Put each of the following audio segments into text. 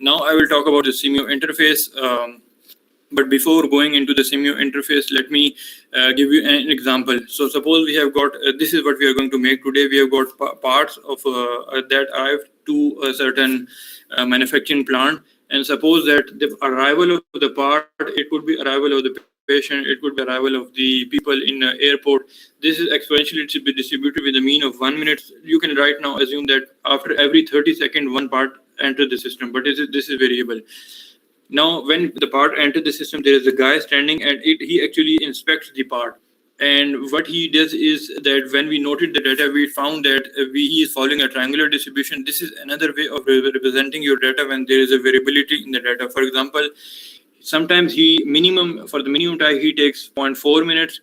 Now I will talk about the CMU interface. But before going into the CMU interface, let me give you an example. So suppose we have got, this is what we are going to make today. We have got parts of that arrive to a certain manufacturing plant. And suppose that the arrival of the part, it could be arrival of the patient, it could be arrival of the people in the airport. This is exponentially to be distributed with a mean of 1 minute. You can right now assume that after every 30 seconds, one part enters the system, but this is variable. Now, when the part enters the system, there is a guy standing and he actually inspects the part. And what he does is that when we noted the data, we found that he is following a triangular distribution. This is another way of representing your data when there is a variability in the data. For example, sometimes for the minimum time, he takes 0.4 minutes.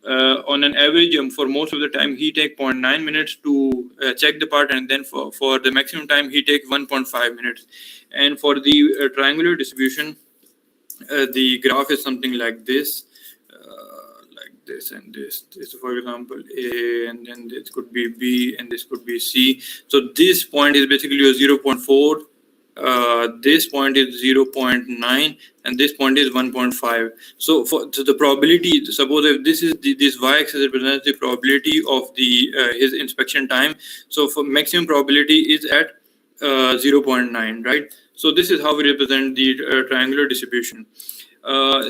On an average, for most of the time, he take 0.9 minutes to check the part, and then for the maximum time, he take 1.5 minutes. And for the triangular distribution, the graph is something like this, and this, for example, A, and then this could be B, and this could be C. So this point is basically a 0.4. This point is 0.9 and this point is 1.5. So the probability, suppose if this is this y-axis represents the probability of the his inspection time. So for maximum probability is at 0.9, right? So this is how we represent the triangular distribution.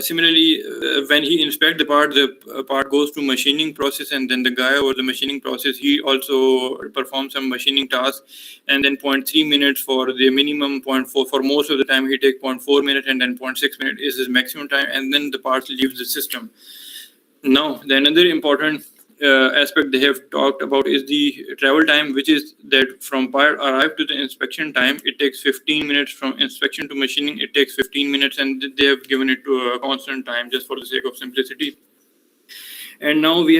Similarly, when he inspects the part goes to machining process, and then the guy over the machining process, he also performs some machining tasks, and then 0.3 minutes for the minimum, 0.4 for most of the time he take 0.4 minutes, and then 0.6 minutes is his maximum time, and then the parts leaves the system. Now, the another important aspect they have talked about is the travel time, which is that from part arrive to the inspection time, it takes 15 minutes. From inspection to machining, it takes 15 minutes, and they have given it to a constant time just for the sake of simplicity. And now they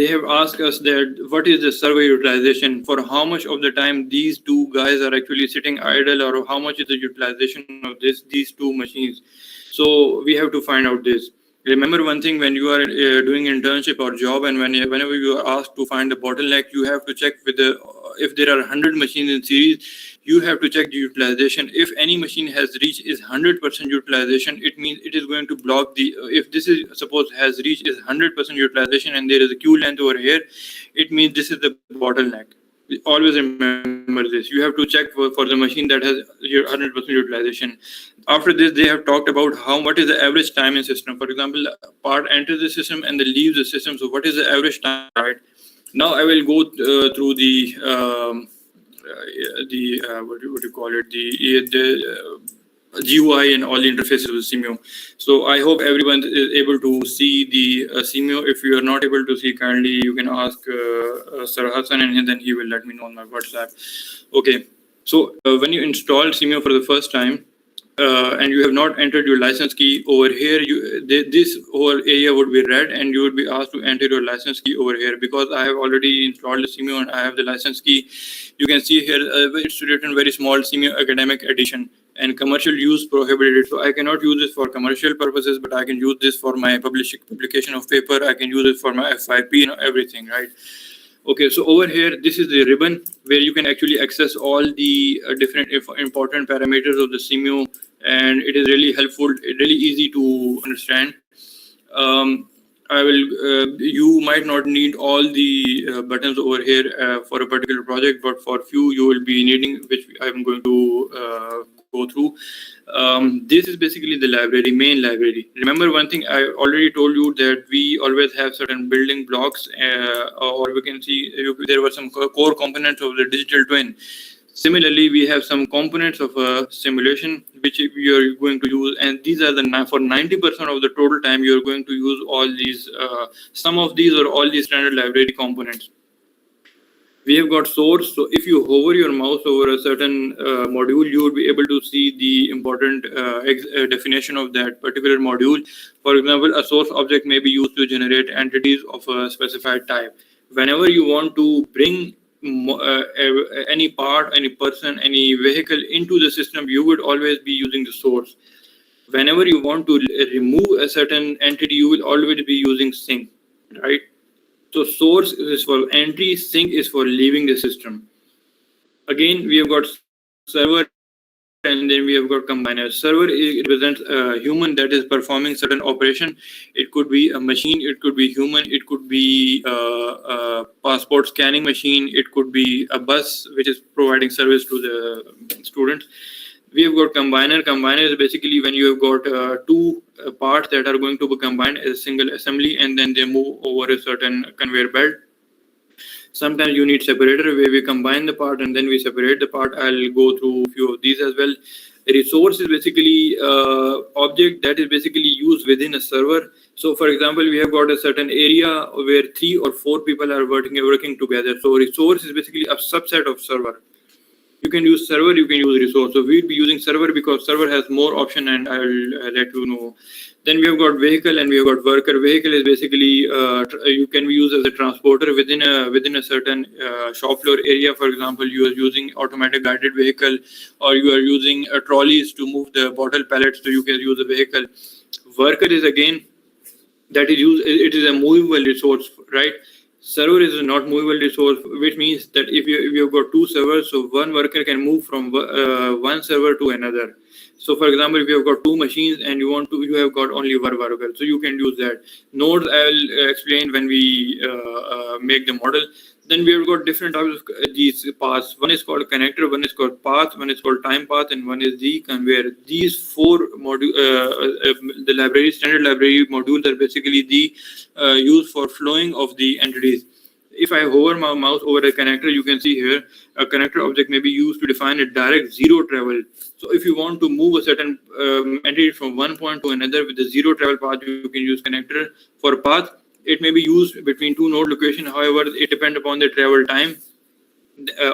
have asked us that what is the server utilization, for how much of the time these two guys are actually sitting idle, or how much is the utilization of these two machines. So we have to find out this. Remember one thing, when you are doing internship or job, and whenever you are asked to find the bottleneck, you have to check with if there are 100 machines in series, you have to check the utilization. If any machine has reached is 100% utilization, it means it is going to block the, if this is suppose has reached is 100% utilization and there is a queue length over here, it means this is the bottleneck. Always remember this. You have to check for the machine that has your 100% utilization. After this, they have talked about what is the average time in system. For example, part enters the system and then leaves the system. So what is the average time, right? Now I will go through the what do you call it, the GUI and all the interfaces with CMU. So I hope everyone is able to see the CMU. If you are not able to see, kindly you can ask Sir Hassan, and then he will let me know on my WhatsApp. Okay. So when you install CMU for the first time, and you have not entered your license key over here, this whole area would be red, and you would be asked to enter your license key over here. Because I have already installed the CMU and I have the license key, you can see here it's written very small, CMU Academic Edition, and commercial use prohibited. So I cannot use this for commercial purposes, but I can use this for my publication of paper. I can use it for my FYP and everything, right? Okay, so over here, this is the ribbon where you can actually access all the different important parameters of the CMU, and it is really helpful, really easy to understand. You might not need all the buttons over here for a particular project, but for few you will be needing, which I'm going to go through. This is basically the main library. Remember one thing, I already told you that we always have certain building blocks, or we can see there were some core components of the digital twin. Similarly, we have some components of a simulation which we are going to use, and these are for 90% of the total time you are going to use all these, some of these or all these standard library components. We have got source. So if you hover your mouse over a certain module, you would be able to see the important definition of that particular module. For example, a source object may be used to generate entities of a specified type. Whenever you want to bring any part, any person, any vehicle into the system, you would always be using the source. Whenever you want to remove a certain entity, you will always be using sync, right? So source is for entry, sync is for leaving the system. Again, we have got server and then we have got combiner. Server represents a human that is performing certain operation. It could be a machine, it could be human, it could be a passport scanning machine, it could be a bus which is providing service to the students. We have got combiner. Combiner is basically when you have got two parts that are going to be combined as a single assembly, and then they move over a certain conveyor belt. Sometimes you need separator where we combine the part and then we separate the part. I'll go through a few of these as well. A resource is basically object that is basically used within a server. So for example, we have got a certain area where 3 or 4 people are working together. So resource is basically a subset of server. You can use server, you can use resource. So we'll be using server because server has more option, and I'll let you know. Then we have got vehicle and we have got worker. Vehicle is basically you can be used as a transporter within a certain shop floor area. For example, you are using automatic guided vehicle, or you are using trolleys to move the bottle pallets, so you can use a vehicle. Worker is again that is used. It is a movable resource, right? Server is a not movable resource, which means that if you have got 2 servers, so one worker can move from one server to another. So for example, if you have got 2 machines and you have got only one worker, so you can use that. Nodes I'll explain when we make the model. Then we have got different types of these paths. One is called connector, one is called path, one is called time path, and one is the conveyor. These 4 module, the library, standard library modules are basically the used for flowing of the entities. If I hover my mouse over a connector, you can see here a connector object may be used to define a direct zero travel. So if you want to move a certain entity from one point to another with a zero travel path, you can use connector. For path, it may be used between 2 node locations. However, it depends upon the travel time.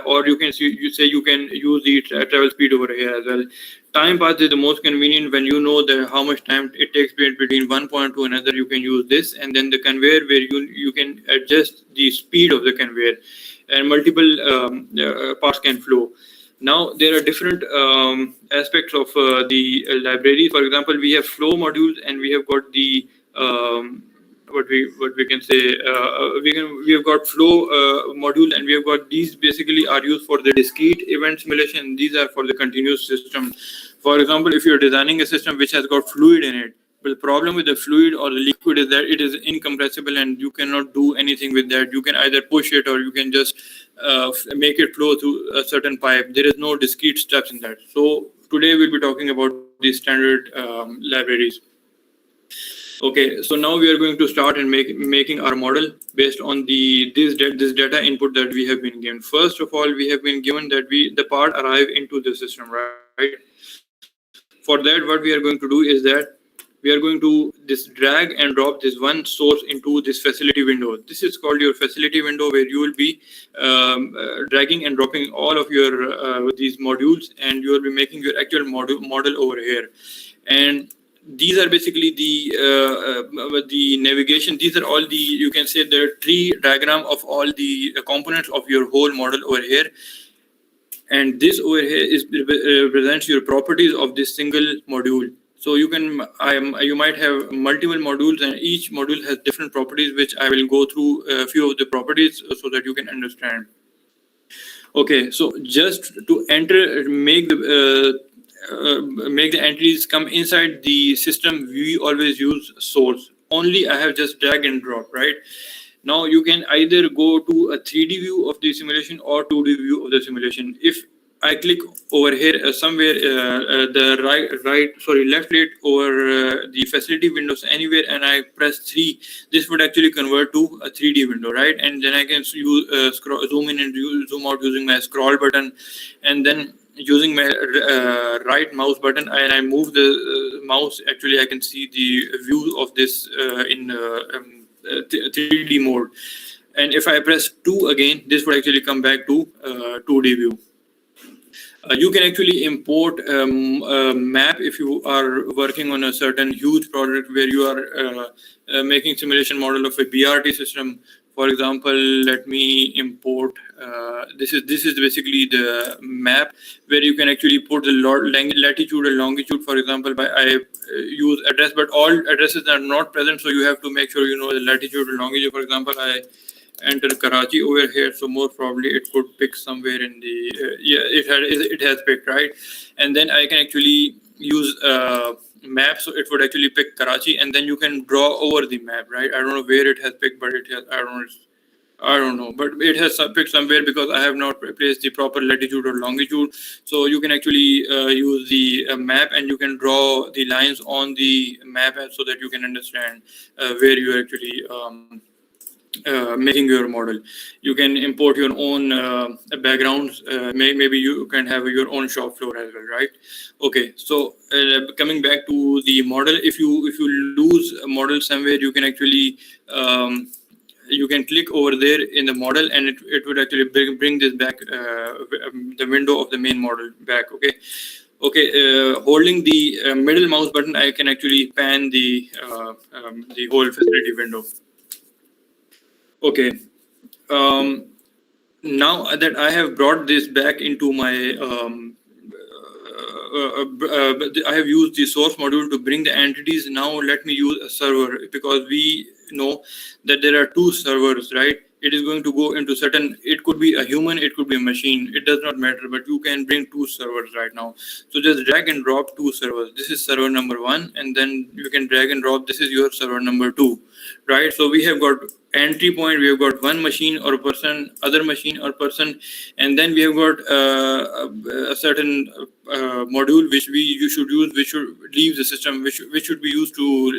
Or you can you can use the travel speed over here as well. Time path is the most convenient when you know that how much time it takes between one point to another. You can use this, and then the conveyor where you can adjust the speed of the conveyor, and multiple parts can flow. Now there are different aspects of the library. For example, we have flow modules, and we have got the what we can say we have got flow module, and we have got these basically are used for the discrete event simulation. These are for the continuous system. For example, if you're designing a system which has got fluid in it, but the problem with the fluid or the liquid is that it is incompressible and you cannot do anything with that. You can either push it or you can just make it flow through a certain pipe. There is no discrete steps in that. So today we'll be talking about these standard libraries. Okay, so now we are going to start and making our model based on this data input that we have been given. First of all, we have been given that the part arrive into the system, right? For that, what we are going to do is that we are going to drag and drop this one source into this facility window. This is called your facility window, where you will be dragging and dropping all of your these modules, and you will be making your actual model over here. And these are basically the navigation. These are all the, you can say, the tree diagram of all the components of your whole model over here. And this over here is represents your properties of this single module. So you might have multiple modules, and each module has different properties, which I will go through a few of the properties so that you can understand. Okay, so just to make the entities come inside the system, we always use source. Only I have just drag and drop, right? Now you can either go to a 3D view of the simulation or 2D view of the simulation. If I click over here somewhere the left click over the facility windows anywhere, and I press 3, this would actually convert to a 3D window, right? And then I can use zoom in and zoom out using my scroll button, and then using my right mouse button, and I move the mouse. Actually, I can see the view of this in 3D mode. And if I press 2 again, this would actually come back to 2D view. You can actually import a map if you are working on a certain huge project where you are making simulation model of a BRT system. For example, let me import. This is basically the map where you can actually put the latitude and longitude. For example, I use address, but all addresses are not present, so you have to make sure you know the latitude and longitude. For example, I enter Karachi over here, so most probably it could pick somewhere in the it has picked, right? And then I can actually use map, so it would actually pick Karachi, and then you can draw over the map, right? I don't know where it has picked, but it has, I don't know, but it has picked somewhere because I have not placed the proper latitude or longitude. So you can actually use the map, and you can draw the lines on the map so that you can understand where you are actually making your model. You can import your own backgrounds. Maybe you can have your own shop floor as well, right? Okay, so coming back to the model, if you lose a model somewhere, you can actually you can click over there in the model, and it would actually bring this back, the window of the main model back. Okay, holding the middle mouse button, I can actually pan the whole facility window. Okay, now that I have brought this back into my I have used the source module to bring the entities. Now let me use a server, because we know that there are two servers, right? It is going to go into certain, it could be a human, it could be a machine, it does not matter, but you can bring two servers right now. So just drag and drop two servers. This is server number 1, and then you can drag and drop, this is your server number 2, right? So we have got entry point, we have got one machine or person, other machine or person, and then we have got a certain module which you should use, which should leave the system, which should be used to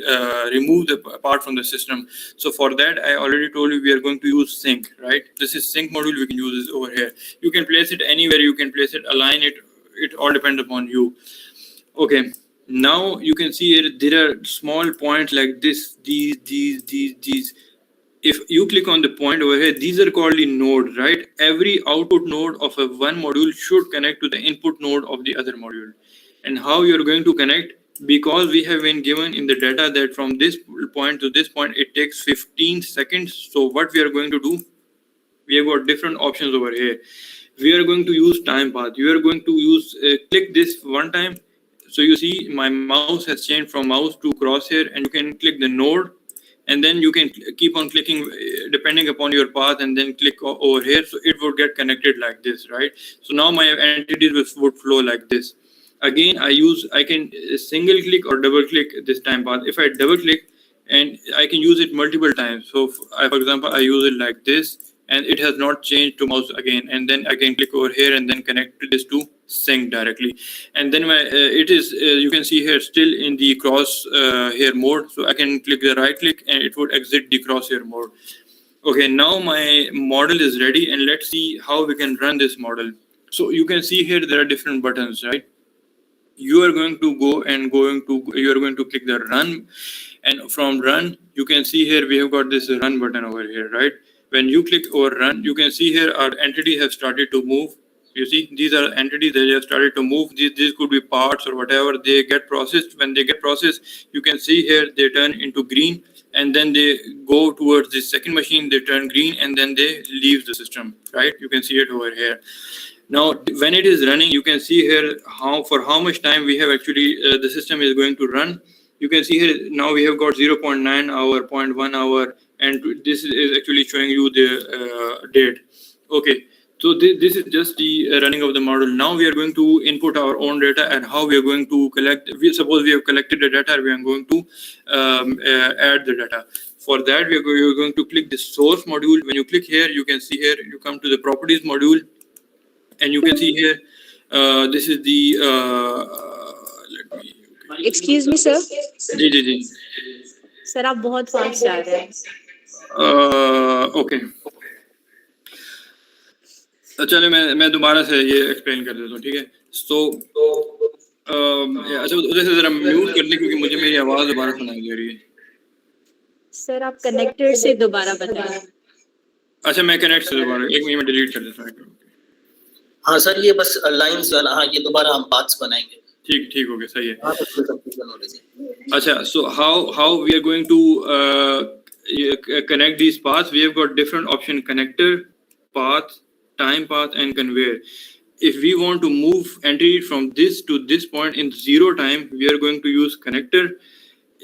remove the part from the system. So for that, I already told you we are going to use sync, right? This is sync module. We can use this over here. You can place it anywhere, you can place it, align it, it all depends upon you. Okay, now you can see here there are small points like this, these. If you click on the point over here, these are called the nodes, right? Every output node of a one module should connect to the input node of the other module. And how you're going to connect, because we have been given in the data that from this point to this point, it takes 15 seconds. So what we are going to do, we have got different options over here. We are going to use time path. You are going to use, click this one time. So you see my mouse has changed from mouse to crosshair, and you can click the node, and then you can keep on clicking depending upon your path, and then click over here, so it would get connected like this, right? So now my entities would flow like this. Again, I can single click or double click this time path. If I double click, and I can use it multiple times. So for example, I use it like this, and it has not changed to mouse again, and then I can click over here and then connect this to sync directly. And then it is you can see here still in the cross hair mode, so I can click the right click and it would exit the crosshair mode. Okay, now my model is ready, and let's see how we can run this model. So you can see here there are different buttons, right? You are going to go and you are going to click the run, and from run you can see here we have got this run button over here, right? When you click over run, you can see here our entity have started to move. You see, these are entities that have started to move. These could be parts or whatever. They get processed. When they get processed, you can see here they turn into green, and then they go towards the second machine. They turn green, and then they leave the system, right? You can see it over here. Now, when it is running, you can see here for how much time we have actually the system is going to run. You can see here now we have got 0.9 hour, 0.1 hour, and this is actually showing you the date. Okay, so this is just the running of the model. Now we are going to input our own data, and how we are going to collect. Suppose we have collected the data, we are going to add the data. For that, we are going to click the source module. When you click here, you can see here you come to the properties module, and you can see here this is the let me. Excuse me, sir. Ji. Sir आप बहुत fast जा रहे हैं. Okay, चलो मैं दोबारा से ये एक्सप्लेन कर देता हूँ, ठीक है? सो अच्छा उधर से जरा म्यूट कर ले, क्योंकि मुझे मेरी आवाज दोबारा सुनाई दे रही है. सर आप कनेक्टेड से दोबारा बताएं. अच्छा, मैं कनेक्ट से दोबारा एक मिनट में डिलीट कर देता हूँ. हाँ सर, ये बस लाइंस, हाँ ये दोबारा हम पाथ्स बनाएंगे. ठीक हो गया, सही है. अच्छा, so how we are going to connect these paths? We have got different option: connector, path, time path, and conveyor. If we want to move entity from this to this point in 0 time, we are going to use connector.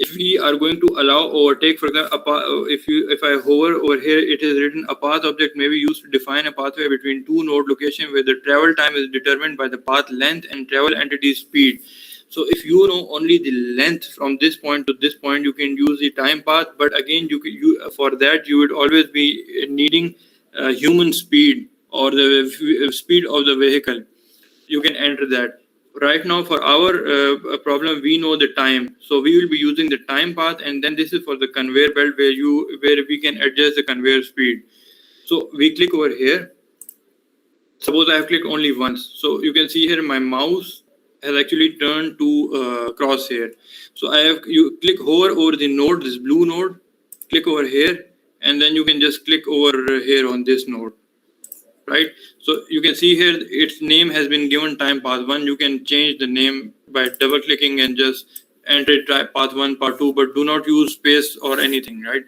if we are going to allow overtake, for example, if I hover over here, it is written a path object may be used to define a pathway between two node location where the travel time is determined by the path length and travel entity speed. So if you know only the length from this point to this point, you can use the time path. But again, for that you would always be needing human speed or the speed of the vehicle. You can enter that. Right now for our problem, we know the time, so we will be using the time path, and then this is for the conveyor belt where we can adjust the conveyor speed. So we click over here. Suppose I have clicked only once, so you can see here my mouse has actually turned to crosshair. So you hover over the node, this blue node, click over here, and then you can just click over here on this node. Right, so you can see here its name has been given time path 1. You can change the name by double clicking and just enter path 1, path 2, but do not use space or anything, right?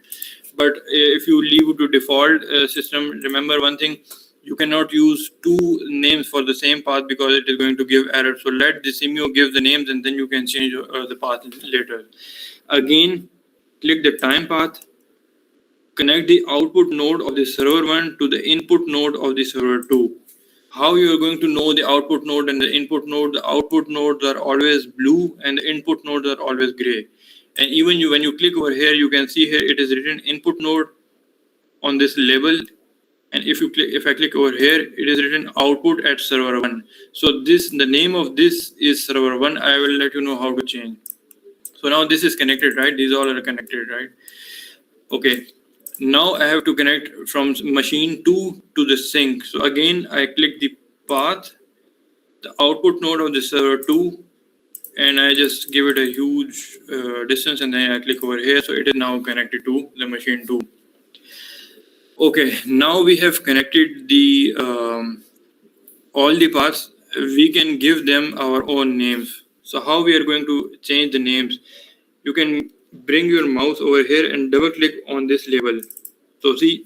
But if you leave to default system, remember one thing, you cannot use two names for the same path because it is going to give error. So let the Simio give the names and then you can change the path later. Again, click the time path. Connect the output node of the server 1 to the input node of the server 2. How you are going to know the output node and the input node? The output nodes are always blue and the input nodes are always gray. And even when you click over here, you can see here it is written input node on this label. And if I click over here, it is written output at server 1. So the name of this is server 1. I will let you know how to change. So now this is connected, right? These all are connected, right? Okay. Now I have to connect from machine 2 to the sink. So again, I click the path, the output node of the server 2, and I just give it a huge distance, and then I click over here. So it is now connected to the machine 2. Okay, now we have connected the all the paths. We can give them our own names. So how we are going to change the names? You can bring your mouse over here and double click on this label. So see,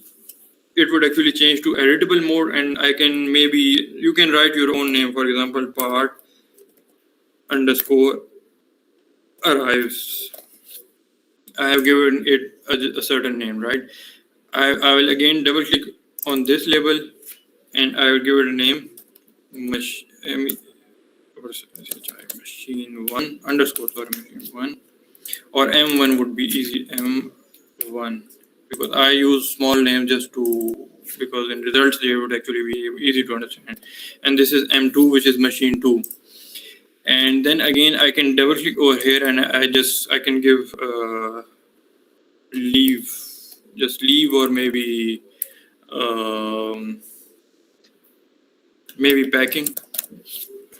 it would actually change to editable mode, and you can write your own name. For example, part underscore arrives. I have given it a certain name, right? I will again double click on this label and I will give it a name, machine 1 underscore, machine 1, or M1 would be easy, M1, because I use small names because in results they would actually be easy to understand. And this is M2, which is machine 2. And then again I can double click over here and I can give leave, just leave, or maybe packing.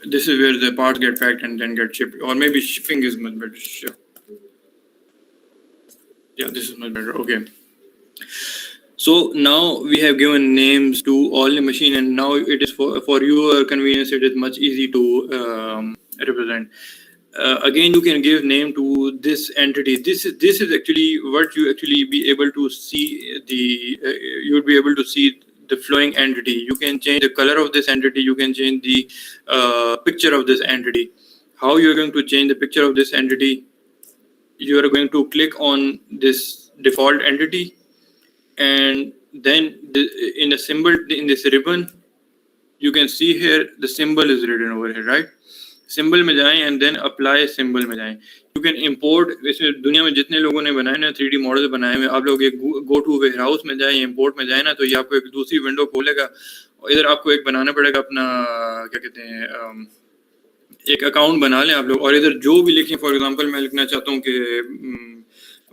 This is where the parts get packed and then get shipped, or maybe shipping is much better. Yeah, this is much better. Okay. So now we have given names to all the machine, and now it is for your convenience, it is much easy to represent. Again, you can give name to this entity. This is actually what you actually be able to see you would be able to see the flowing entity. You can change the color of this entity. You can change the picture of this entity. How you are going to change the picture of this entity? You are going to click on this default entity, and then in the symbol in this ribbon, you can see here the symbol is written over here, right? Symbol में जाएं and then apply symbol में जाएं. You can import. इसमें दुनिया में जितने लोगों ने बनाए ना 3D मॉडल बनाए हुए, आप लोग एक go to warehouse में जाएं, import में जाएं ना, तो ये आपको एक दूसरी विंडो खोलेगा और इधर आपको एक बनाना पड़ेगा अपना क्या कहते हैं एक अकाउंट बना लें आप लोग, और इधर जो भी लिखें. फॉर एग्जांपल मैं लिखना चाहता हूँ कि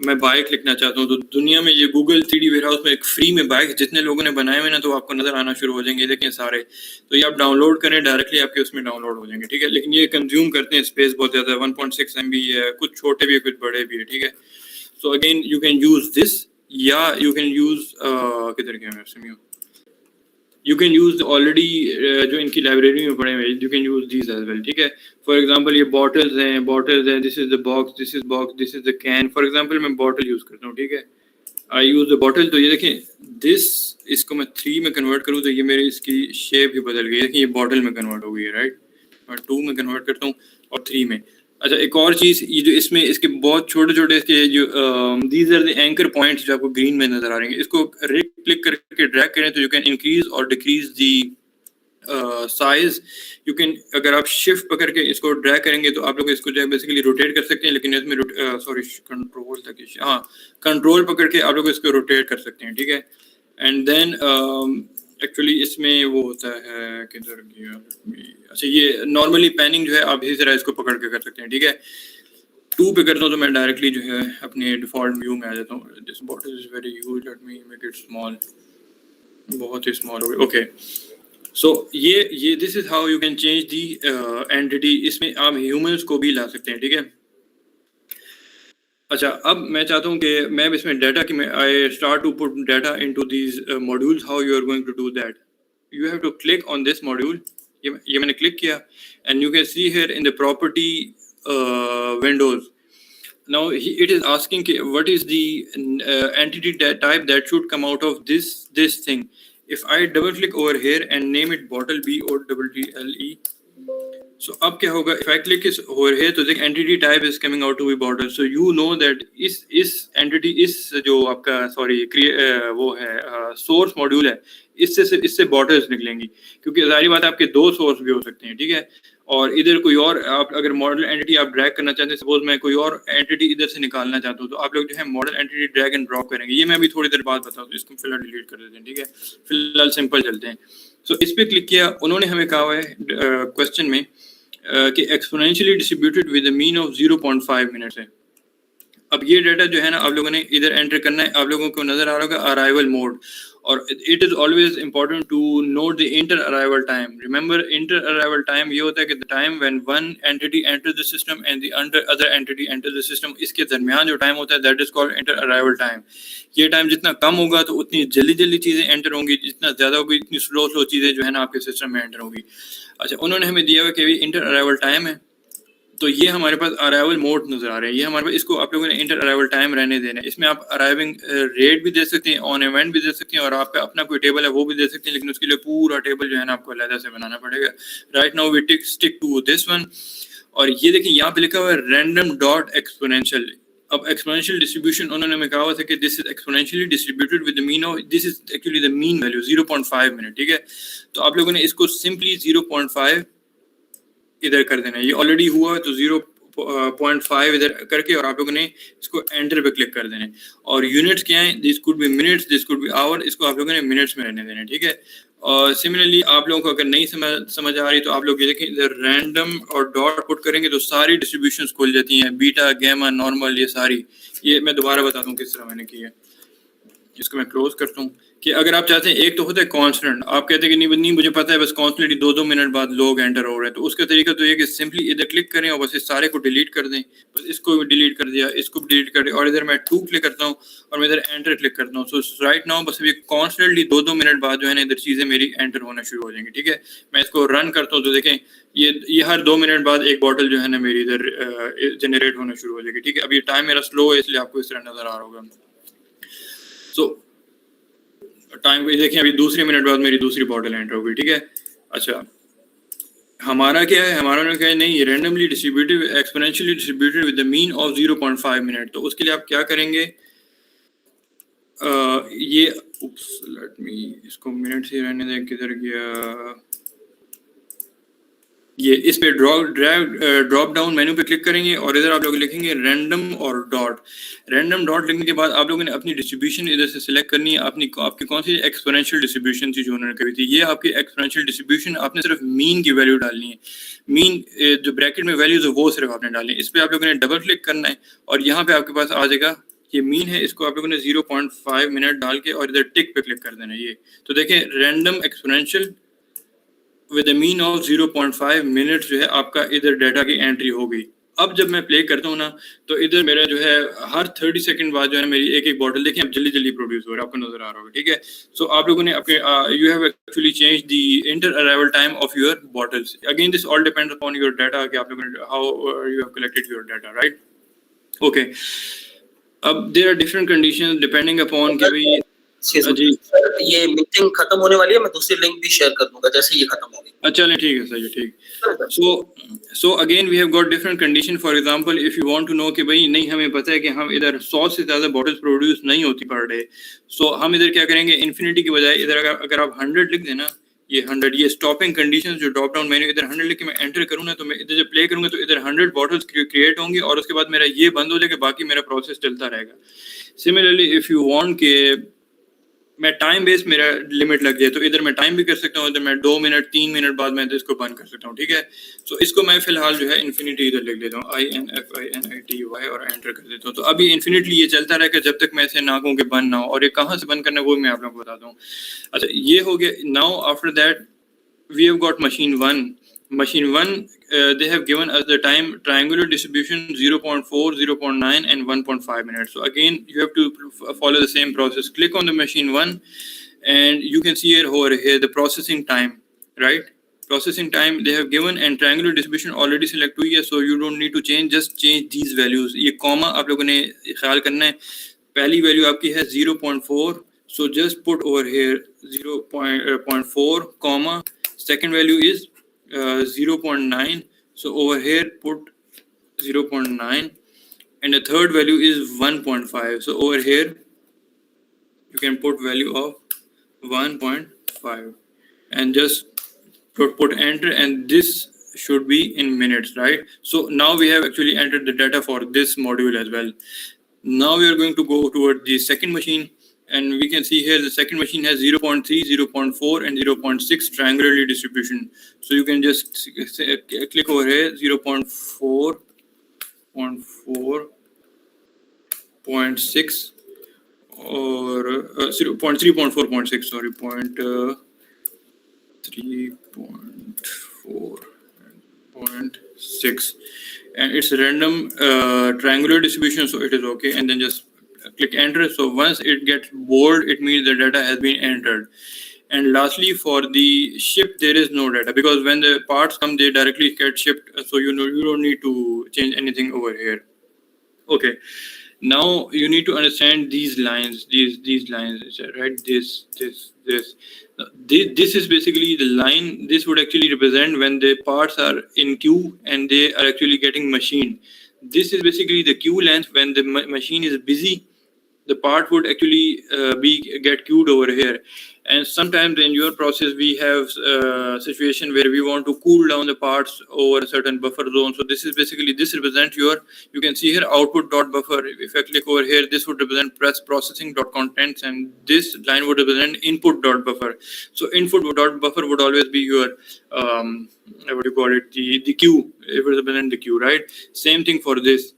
मैं बाइक लिखना चाहता हूँ, तो दुनिया में ये गूगल 3D वेयरहाउस में एक फ्री में बाइक जितने लोगों ने बनाए हुए ना, तो आपको नजर आना शुरू हो जाएंगे. देखें सारे, तो ये आप डाउनलोड करें डायरेक्टली, आपके उसमें डाउनलोड हो जाएंगे. ठीक है, लेकिन ये कंज्यूम करते हैं स्पेस बहुत ज्यादा. 1.6 MB है, कुछ छोटे भी है कुछ बड़े भी है. ठीक है, so again you can use this, या यू कैन यूज किधर गया मैं, you can use already जो इनकी लाइब्रेरी में पड़े हुए, you can use these as well. ठीक है, फॉर एग्जांपल ये bottles हैं, this is the box, this is the can. For example मैं bottle यूज करता हूँ. ठीक है, I use the bottle. तो ये देखें, this इसको मैं 3 में कन्वर्ट करूँ तो ये मेरी इसकी शेप ही बदल गई. देखिए ये बॉटल में कन्वर्ट हो गई है, राइट. मैं 2 में कन्वर्ट करता हूँ और 3 में. अच्छा, एक और चीज, ये जो इसमें इसके बहुत छोटे छोटे इसके जो these are the anchor points जो आपको ग्रीन में नजर आ रहे हैं, इसको राइट क्लिक करके ड्रैग करें तो यू कैन इंक्रीज और decrease the size. You can, अगर आप शिफ्ट पकड़ के इसको ड्रैग करेंगे तो आप लोग इसको जो है बेसिकली रोटेट कर सकते हैं, लेकिन इसमें सॉरी कंट्रोल तक, हाँ कंट्रोल पकड़ के आप लोग इसको रोटेट कर सकते हैं, ठीक है। एंड देन एक्चुअली इसमें वो होता है किधर गया, अच्छा ये नॉर्मली पैनिंग जो है आप इसी तरह इसको पकड़ के कर सकते हैं, ठीक है। 2 पे करता हूँ तो मैं डायरेक्टली जो है अपने डिफॉल्ट व्यू में आ जाता हूँ। This bottle is very huge, let me make it small, बहुत ही स्मॉल हो गया, ओके। सो ये this is how you can change the entity. इसमें आप ह्यूमंस को भी ला सकते हैं, ठीक है। अच्छा, अब मैं चाहता हूँ कि मैं इसमें डाटा की मैं I start to put data into these modules. How you are going to do that, you have to click on this module. ये मैंने क्लिक किया and you can see here in the property windows. Now it is asking what is the entity type that should come out of this thing. If I double click over here and name it bottle, BOTTLE, so अब क्या होगा, if I click is over here तो देख entity type is coming out to be bottle, so you know that इस entity, इस जो आपका sorry वो है source module है, इससे bottles निकलेंगी, क्योंकि जाहिर बात है आपके 2 source भी हो सकते हैं, ठीक है। और इधर कोई और आप अगर मॉडल एंटिटी आप ड्रैग करना चाहते हैं, सपोज मैं कोई और एंटिटी इधर से निकालना चाहता हूँ, तो आप लोग जो है model entity drag and drop करेंगे। ये मैं अभी थोड़ी देर बाद बताऊँ, तो इसको फिलहाल डिलीट कर देते हैं, ठीक है। फिलहाल सिंपल चलते हैं। सो इस पे क्लिक किया, उन्होंने हमें कहा हुआ है क्वेश्चन में कि exponentially distributed with the mean of 0.5 minutes है। अब ये डाटा जो है ना आप लोगों ने इधर एंटर करना है। आप लोगों को नजर आ रहा होगा अराइवल मोड, और it is always important to note the inter arrival time. Remember, inter arrival time ये होता है कि the time when one entity enter the system and the other entity enter the system, इसके दरमियान जो time होता है that is called inter arrival time. ये टाइम जितना कम होगा तो उतनी जल्दी जल्दी चीजें एंटर होंगी, जितना ज्यादा होगी इतनी स्लो स्लो चीजें जो है ना आपके सिस्टम में एंटर होगी। अच्छा, उन्होंने हमें दिया हुआ कि इंटर अराइवल टाइम है, तो ये हमारे पास अराइवल मोड नजर आ रहे हैं। ये हमारे पास, इसको आप लोगों ने इंटर अराइवल टाइम रहने देना है। इसमें आप अराइविंग रेट भी दे सकते हैं, ऑन इवेंट भी दे सकते हैं, और आपका अपना कोई टेबल है वो भी दे सकते हैं, लेकिन उसके लिए पूरा टेबल जो है ना आपको अलग से बनाना पड़ेगा। Right now we stick to this one. और ये देखिए यहाँ पे लिखा हुआ है रैंडम डॉट एक्सपोनेंशियल। अब एक्सपोनेंशियल डिस्ट्रीब्यूशन उन्होंने हमें कहा हुआ था कि this is exponentially distributed with the mean of, this is actually the mean value 0.5 minute, ठीक है। तो आप लोगों ने इसको सिंपली 0.5 इधर कर देना है। ये ऑलरेडी हुआ है तो 0.5 इधर करके और आप लोगों ने इसको एंटर पे क्लिक कर देना है। और यूनिट्स क्या है, this could be minutes, this could be hour, इसको आप लोगों ने मिनट्स में रहने देना है, ठीक है। और सिमिलरली आप लोगों को अगर नहीं समझ आ रही तो आप लोग ये देखें, इधर रैंडम और डॉट पुट करेंगे तो सारी डिस्ट्रीब्यूशंस खुल जाती हैं, बीटा, गैमा, नॉर्मल, ये सारी। ये मैं दोबारा बताता हूँ किस तरह मैंने की है। इसको मैं क्लोज करता हूँ कि अगर आप चाहते हैं, एक तो होता है कांस्टेंट, आप कहते हैं कि नहीं मुझे पता है बस कॉन्स्टेंटली 2-2 मिनट बाद लोग एंटर हो रहे हैं, तो उसका तरीका तो ये कि सिंपली इधर क्लिक करें और बस इस सारे को डिलीट कर दें। बस इसको भी डिलीट कर दिया, इसको भी डिलीट कर दिया, और इधर मैं 2 क्लिक करता हूँ और मैं इधर एंटर क्लिक करता हूँ। सो राइट नाउ बस ये कॉन्स्टेंटली 2-2 मिनट बाद जो है ना इधर चीज़ें मेरी एंटर होना शुरू हो जाएंगी, ठीक है। मैं इसको रन करता हूँ तो देखें ये हर 2 मिनट बाद एक बॉटल जो है ना मेरी इधर जनरेट होना शुरू हो जाएगी, ठीक है। अब ये टाइम मेरा स्लो है इसलिए आपको इस तरह नजर आ रहा होगा। सो टाइम पे देखें, अभी दूसरे मिनट बाद मेरी दूसरी बॉटल एंटर होगी, ठीक है। अच्छा, हमारा क्या है, हमारा ने कहा है नहीं, randomly distributed exponentially distributed with the mean of 0.5 minute. तो उसके लिए आप क्या करेंगे, ये लेट मी इसको मिनट से रहने दें, किधर गया ये, इस पे ड्रॉप डाउन मेन्यू पे क्लिक करेंगे और इधर आप लोग लिखेंगे रैंडम और डॉट। रैंडम डॉट लिखने के बाद आप लोगों ने अपनी डिस्ट्रीब्यूशन इधर से सिलेक्ट करनी है, आपकी कौन सी एक्सपोनेंशियल डिस्ट्रीब्यूशन थी जो उन्होंने कही थी। ये आपकी एक्सपोनेंशियल डिस्ट्रीब्यूशन, आपने सिर्फ मीन की वैल्यू डालनी है। मीन जो ब्रैकेट में वैल्यूज है वो सिर्फ आपने डालनी है। इस पर आप लोगों ने डबल क्लिक करना है और यहाँ पे आपके पास आ जाएगा ये मीन है, इसको आप लोगों ने 0.5 मिनट डाल के और इधर टिक पे क्लिक कर देना है। ये तो देखें random exponential with the mean of 0.5 minute जो है आपका इधर डाटा की एंट्री हो गई। अब जब मैं प्ले करता हूँ ना तो इधर मेरा जो है हर 30 सेकंड बाद जो है मेरी एक एक बॉटल देखें अब जल्दी जल्दी प्रोड्यूस हो रहा है, आपको नजर आ रहा होगा, ठीक है। सो आप लोगों ने अपने you have actually change the inter arrival time of your bottles. Again this all depends upon your data कि आप लोगों ने how you have collected your data, right. Okay, अब there are different conditions depending upon कि भाई जी sir ये meeting खत्म होने वाली है, मैं दूसरी लिंक भी शेयर कर दूंगा जैसे ये खत्म होगी। चलें ठीक है सर जी ठीक। So again we have got different condition. For example, if you want to know कि भाई नहीं हमें पता है कि हम इधर 100 से ज़्यादा बॉटल्स प्रोड्यूस नहीं होती पर डे, सो हम इधर क्या करेंगे, इन्फिनिटी की बजाय इधर अगर आप 100 लिख देना, ये 100 ये स्टॉपिंग कंडीशंस जो ड्रॉप डाउन मेन्यू इधर 100 लिख के मैं एंटर करूँ ना, तो मैं इधर जब प्ले करूँगा तो इधर 100 बॉटल्स क्रिएट होंगी और उसके बाद मेरा ये बंद हो जाएगा, बाकी मेरा प्रोसेस चलता रहेगा। सिमिलरली इफ़ यू वांट के मैं टाइम बेस मेरा लिमिट लग जाए तो इधर मैं टाइम भी कर सकता हूँ, इधर मैं 2 मिनट 3 मिनट बाद मैं इसको बंद कर सकता हूँ, ठीक है। सो इसको मैं फिलहाल जो है इन्फिनिटी इधर लिख देता हूँ, INFINITY और एंटर कर देता हूँ। तो अभी इन्फिनिटली ये चलता रहेगा जब तक मैं ऐसे ना कहूँ कि बंद ना हो, और ये कहाँ से बंद करना है वो मैं आप लोगों को बताता हूँ। अच्छा ये हो गया। Now after that we have got machine 1. Machine 1, they have given us the time triangular distribution 0.4, 0.9 and 1.5 minutes. So again, you have to follow the same process. Click on the machine 1 and you can see it over here, the processing time, right? Processing time they have given and triangular distribution already select हुई है, so you don't need to change, just change these values. ये comma आप लोगों ने ख्याल करना है, पहली value आपकी है 0.4, so just put over here 0.4 comma. Second value is 0.9, so over here put 0.9, and the third value is 1.5, so over here you can put value of 1.5 and just put enter, and this should be in minutes, right? So now we have actually entered the data for this module as well. Now we are going to go toward the second machine, and we can see here the second machine has 0.3, 0.4 and 0.6 triangularly distribution. So you can just click over here 0.4, 0.6 or 0.3.4.6, sorry, 3.4.6, and it's a random triangular distribution, so it is okay, and then just click enter. So once it gets bold, it means the data has been entered. And lastly, for the ship, there is no data because when the parts come, they directly get shipped, so you don't need to change anything over here. Okay, now you need to understand these lines, these lines, right? This is basically the line. This would actually represent when the parts are in queue and they are actually getting machined. This is basically the queue length. When the machine is busy, the part would actually get queued over here. And sometimes in your process we have situation where we want to cool down the parts over a certain buffer zone. So this is basically, this represents your, you can see here output dot buffer. If I click over here, this would represent press processing dot contents, and this line would represent input dot buffer. So input dot buffer would always be your what do you call it, the queue. It would represent the queue, right? Same thing for this.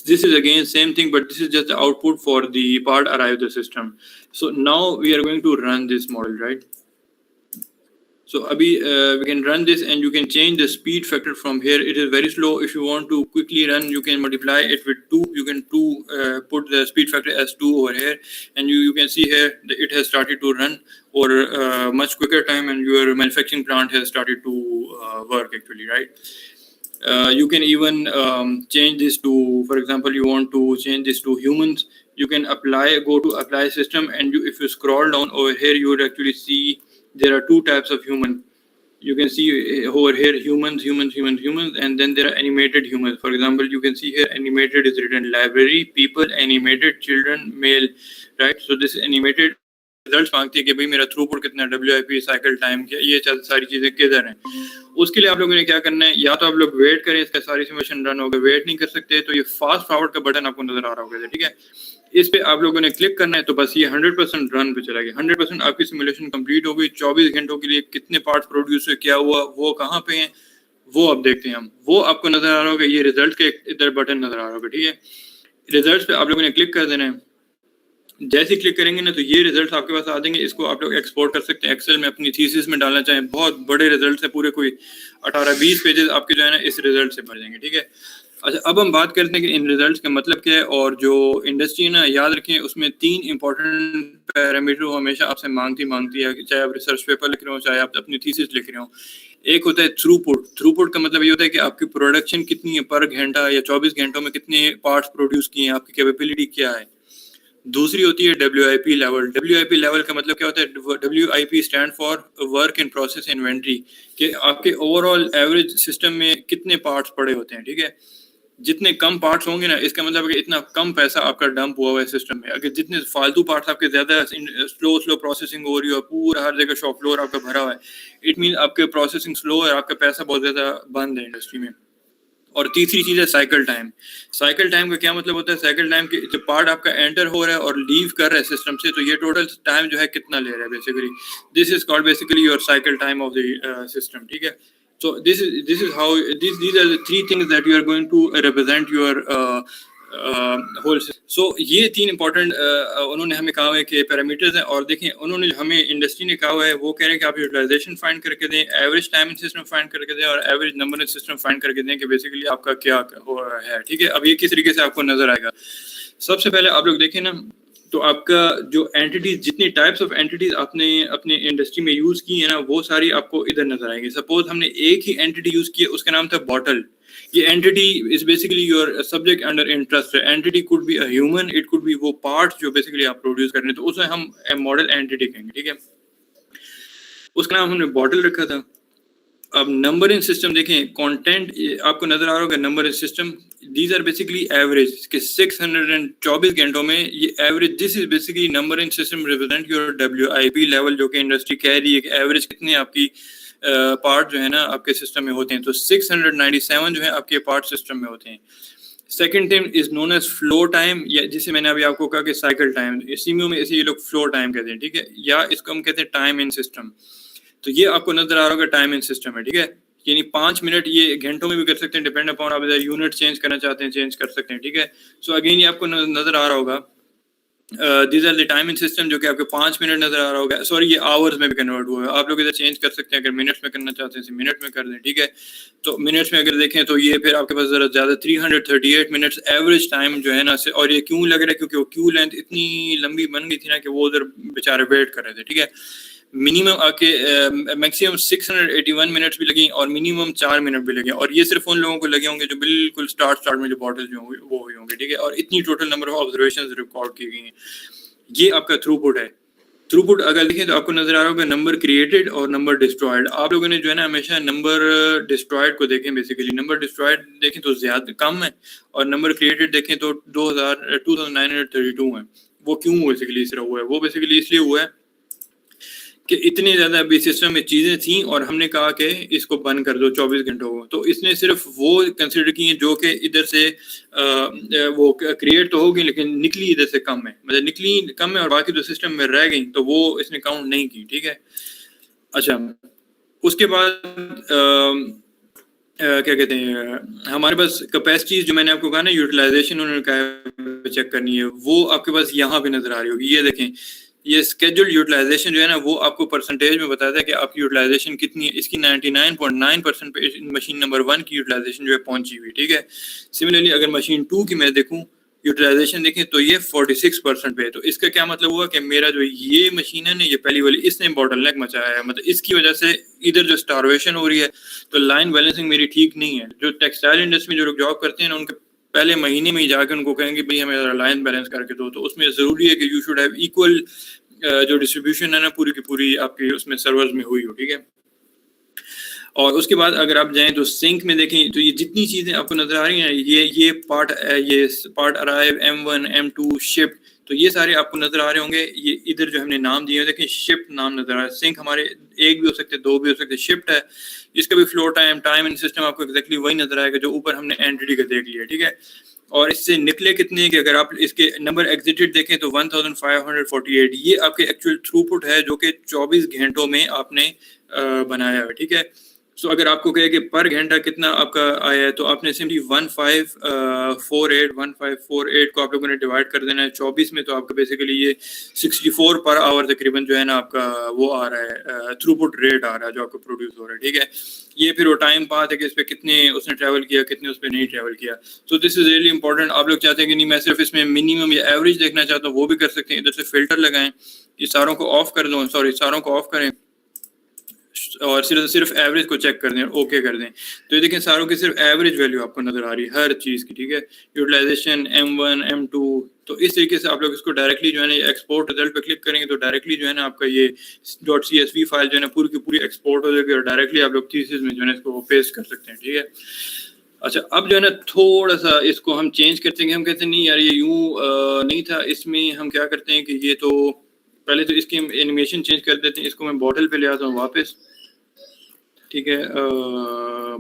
This is again same thing, but this is just the output for the part arrive the system. So now we are going to run this model, right? So Abhi, we can run this and you can change the speed factor from here. It is very slow. If you want to quickly run, you can multiply it with 2. You can put the speed factor as 2 over here, and you can see here that it has started to run over much quicker time, and your manufacturing plant has started to work actually, right? You can even change this to, for example, you want to change this to humans. You can go to apply system, and if you scroll down over here, you would actually see there are 2 types of human. You can see over here humans, and then there are animated humans. For example, you can see here animated is written library, people, animated, children, male, right? So this is animated. Results मांगती है कि भाई मेरा throughput कितना है, WIP cycle time क्या, ये सारी चीजें किधर हैं। उसके लिए आप लोगों ने क्या करना है, या तो आप लोग वेट करें, इसका सारी सिमुलेशन रन होगा। वेट नहीं कर सकते तो ये फास्ट फॉरवर्ड का बटन आपको नजर आ रहा होगा, ठीक है, इस पे आप लोगों ने क्लिक करना है, तो बस ये 100% रन पे चला गया। 100% आपकी सिमुलेशन कंप्लीट हो गई। 24 घंटों के लिए कितने पार्ट्स प्रोड्यूस हुए, क्या हुआ, वो कहाँ पे हैं, वो अब देखते हैं हम। वो आपको नजर आ रहा होगा, ये रिजल्ट के इधर बटन नजर आ रहा होगा, ठीक है। रिजल्ट पे आप लोगों ने क्लिक कर देना है। जैसे ही क्लिक करेंगे ना, तो ये रिजल्ट्स आपके पास आ जाएंगे। इसको आप लोग एक्सपोर्ट कर सकते हैं एक्सेल में, अपनी थीसिस में डालना चाहें। बहुत बड़े रिजल्ट्स हैं, पूरे कोई 18-20 पेजेस आपके जो है ना इस रिजल्ट से भर जाएंगे, ठीक है। अच्छा, अब हम बात करते हैं कि इन रिजल्ट्स का मतलब क्या है। और जो इंडस्ट्री है ना, याद रखें उसमें 3 इंपॉर्टेंट पैरामीटर हमेशा आपसे मांगती है, चाहे आप रिसर्च पेपर लिख रहे हो, चाहे आप अपनी थीसिस लिख रहे हो। एक होता है थ्रूपुट। थ्रूपुट का मतलब ये होता है कि आपकी प्रोडक्शन कितनी है पर घंटा या 24 घंटों में कितने पार्ट्स प्रोड्यूस किए हैं, आपकी कैपेबिलिटी क्या है। दूसरी होती है WIP लेवल। WIP लेवल का मतलब क्या होता है? WIP stand for work in process inventory, कि आपके ओवरऑल एवरेज सिस्टम में कितने पार्ट्स पड़े होते हैं, ठीक है। जितने कम पार्ट्स होंगे ना, इसका मतलब है कि इतना कम पैसा आपका डंप हुआ हुआ है सिस्टम में। अगर जितने फालतू पार्ट्स आपके ज्यादा स्लो प्रोसेसिंग हो रही है, पूरा हर जगह शॉप फ्लोर आपका भरा हुआ है, इट मीन आपके प्रोसेसिंग स्लो है, आपका पैसा बहुत ज्यादा बंद है इंडस्ट्री में। और तीसरी चीज है साइकिल टाइम। साइकिल टाइम का क्या मतलब होता है? साइकिल टाइम के जब पार्ट आपका एंटर हो रहा है और लीव कर रहा है सिस्टम से, तो ये टोटल टाइम जो है कितना ले रहा है basically, this is called basically your cycle time of the system, ठीक है। So this is how these are the three things that you are going to represent your whole system. So ये तीन important उन्होंने हमें कहा है कि parameters हैं। और देखें, उन्होंने हमें इंडस्ट्री ने कहा है, वो कह रहे हैं कि आप यूटिलाइजेशन फाइंड करके दें, average time in system find करके दें, और average number in system find करके दें कि बेसिकली आपका क्या हो रहा है, ठीक है। अब ये किस तरीके से आपको नजर आएगा? सबसे पहले आप लोग देखें ना, तो आपका जो एंटिटीज, जितनी टाइप्स ऑफ एंटिटीज आपने अपने इंडस्ट्री में यूज की है ना, वो सारी आपको इधर नजर आएंगी। सपोज हमने एक ही एंटिटी यूज की है, उसका नाम था बॉटल। ये entity is basically your subject under interest. Entity could be a human, it could be वो पार्ट जो बेसिकली आप प्रोड्यूस कर रहे हैं, तो उसमें हम मॉडल एंटिटी कहेंगे, ठीक है। उसका नाम हमने बॉटल रखा था। अब नंबर इन सिस्टम देखें, कंटेंट आपको नजर आ रहा होगा, number in system, these are basically average के 624 घंटों में ये average, this is basically number in system represent your WIP level, जो कि इंडस्ट्री कह रही है कि एवरेज कितने आपकी पार्ट जो है ना आपके सिस्टम में होते हैं। तो 697 जो है आपके पार्ट सिस्टम में होते हैं। Second thing is known as flow time, या जिसे मैंने अभी आपको कहा कि साइकिल टाइम, सीमियो में इसे ये लोग फ्लो टाइम कहते हैं, ठीक है, या इसको हम कहते हैं टाइम इन सिस्टम। तो ये आपको नजर आ रहा होगा टाइम इन सिस्टम है, ठीक है। यानी 5 मिनट, ये घंटों में भी कर सकते हैं, डिपेंड अपॉन आप इधर यूनिट चेंज करना चाहते हैं, चेंज कर सकते हैं, ठीक है। सो अगेन ये आपको नजर आ रहा होगा, these are the time in system, जो कि आपके 5 मिनट नजर आ रहा होगा। सॉरी, ये आवर्स में भी कन्वर्ट हुआ है, आप लोग इधर चेंज कर सकते हैं, अगर मिनट्स में करना चाहते हैं मिनट में कर दें, ठीक है। तो मिनट्स में अगर देखें तो ये फिर आपके पास जरा ज्यादा 338 मिनट्स एवरेज टाइम जो है ना से। और ये क्यों लग रहा है? क्योंकि वो क्यू लेंथ इतनी लंबी बन गई थी ना कि वो उधर बेचारे वेट कर रहे थे, ठीक है। मिनिमम आके मैक्सिमम 681 मिनट्स भी लगी, और मिनिमम 4 मिनट भी लगे, और ये सिर्फ उन लोगों को लगे होंगे जो बिल्कुल स्टार्ट में जो बॉटल जो होंगे वो हुई होंगे, ठीक है। और इतनी total number of observations record की गई हैं। ये आपका थ्रूपुट है। थ्रूपुट अगर देखें तो आपको नजर आ रहा होगा नंबर क्रिएटेड और नंबर डिस्ट्रॉयड। आप लोगों ने जो है ना हमेशा नंबर डिस्ट्रॉयड को देखें, बेसिकली नंबर डिस्ट्रॉयड देखें तो ज्यादा कम है, और नंबर क्रिएटेड देखें तो 2932 है। वो क्यों बेसिकली इस तरह हुआ है? वो बेसिकली इसलिए हुआ है कि इतने ज्यादा अभी सिस्टम में चीजें थी, और हमने कहा कि इसको बंद कर दो 24 घंटों को। तो इसने सिर्फ वो कंसिडर की हैं जो कि इधर से वो क्रिएट तो होगी, लेकिन निकली इधर से कम है, मतलब निकली कम है, और बाकी जो सिस्टम में रह गई तो वो इसने काउंट नहीं की, ठीक है। अच्छा, उसके बाद क्या कहते हैं, हमारे पास कैपेसिटीज जो मैंने आपको कहा ना, यूटिलाइजेशन उन्होंने कहा चेक करनी है, वो आपके पास यहाँ पे नजर आ रही होगी। ये देखें, ये स्केड्यूल्ड यूटिलाइजेशन जो है ना, वो आपको परसेंटेज में बताता है कि आपकी यूटिलाइजेशन कितनी है। इसकी 99.9% पे मशीन नंबर 1 की यूटिलाइजेशन जो है पहुंची हुई, ठीक है। सिमिलरली अगर मशीन 2 की मैं देखूं यूटिलाइजेशन देखें तो ये 46% पे है। तो इसका क्या मतलब हुआ कि मेरा जो ये मशीन है ना, ये पहली वाली, इसने बॉटलनेक मचाया है, मतलब इसकी वजह से इधर जो स्टारवेशन हो रही है, तो लाइन बैलेंसिंग मेरी ठीक नहीं है। जो टेक्सटाइल इंडस्ट्री में जो लोग जॉब करते हैं ना, उनके पहले महीने में ही जाकर उनको कहेंगे भाई हमें लाइन बैलेंस करके दो। तो उसमें जरूरी है कि यू शुड हैव इक्वल जो डिस्ट्रीब्यूशन है ना पूरी की पूरी आपकी उसमें सर्वर्स में हुई हो, ठीक है। और उसके बाद अगर आप जाएं तो सिंक में देखें तो ये जितनी चीजें आपको नजर आ रही हैं, ये part arrive, M1 M2 shift, तो ये सारे आपको नजर आ रहे होंगे। ये इधर जो हमने नाम दिए हैं देखें, शिफ्ट नाम नजर आ रहा है। सिंक हमारे एक भी हो सकते, दो भी हो सकते, शिफ्ट है। इसका भी फ्लो टाइम इन सिस्टम आपको एग्जैक्टली वही नजर आएगा जो ऊपर हमने एंटिटी का देख लिया, ठीक है। और इससे निकले कितने कि अगर आप इसके नंबर एग्जिटेड देखें तो 1548, ये आपके एक्चुअल थ्रूपुट है जो कि 24 घंटों में आपने बनाया है, ठीक है। सो अगर आपको कहे कि पर घंटा कितना आपका आया है, तो आपने सिंपली 1548 को आप लोगों ने डिवाइड कर देना है 24 में, तो आपका बेसिकली ये 64 पर आवर तकरीबन जो है ना आपका वो आ रहा है, थ्रूपुट रेट आ रहा है जो आपको प्रोड्यूस हो रहा है, ठीक है। ये फिर वो टाइम पाथ है कि इस पर कितने उसने ट्रैवल किया, कितने उस पर नहीं ट्रैवल किया। So this is really important. आप लोग चाहते हैं कि नहीं मैं सिर्फ इसमें मिनिमम या एवरेज देखना चाहता हूँ, वो भी कर सकते हैं। इधर से फिल्टर लगाएं, ये सारों को ऑफ कर दो, सॉरी सारों को ऑफ करें, और सिर्फ एवरेज को चेक कर दें और ओके कर दें, तो ये देखें सारों की सिर्फ एवरेज वैल्यू आपको नजर आ रही है हर चीज़ की, ठीक है। यूटिलाइजेशन M1 M2, तो इस तरीके से आप लोग इसको डायरेक्टली जो है ना एक्सपोर्ट रिजल्ट पे क्लिक करेंगे तो डायरेक्टली जो है ना आपका ये .csv फाइल जो है ना पूरी की पूरी एक्सपोर्ट हो जाएगी और डायरेक्टली आप लोग थीसिस में जो है ना इसको पेस्ट कर सकते हैं, ठीक है। अच्छा, अब जो है ना थोड़ा सा इसको हम चेंज करते हैं, हम कहते हैं नहीं यार ये यूं नहीं था, इसमें हम क्या करते हैं कि ये तो पहले तो इसकी एनिमेशन चेंज कर देते हैं, इसको मैं बॉटल पे ले आता हूँ वापस, ठीक है।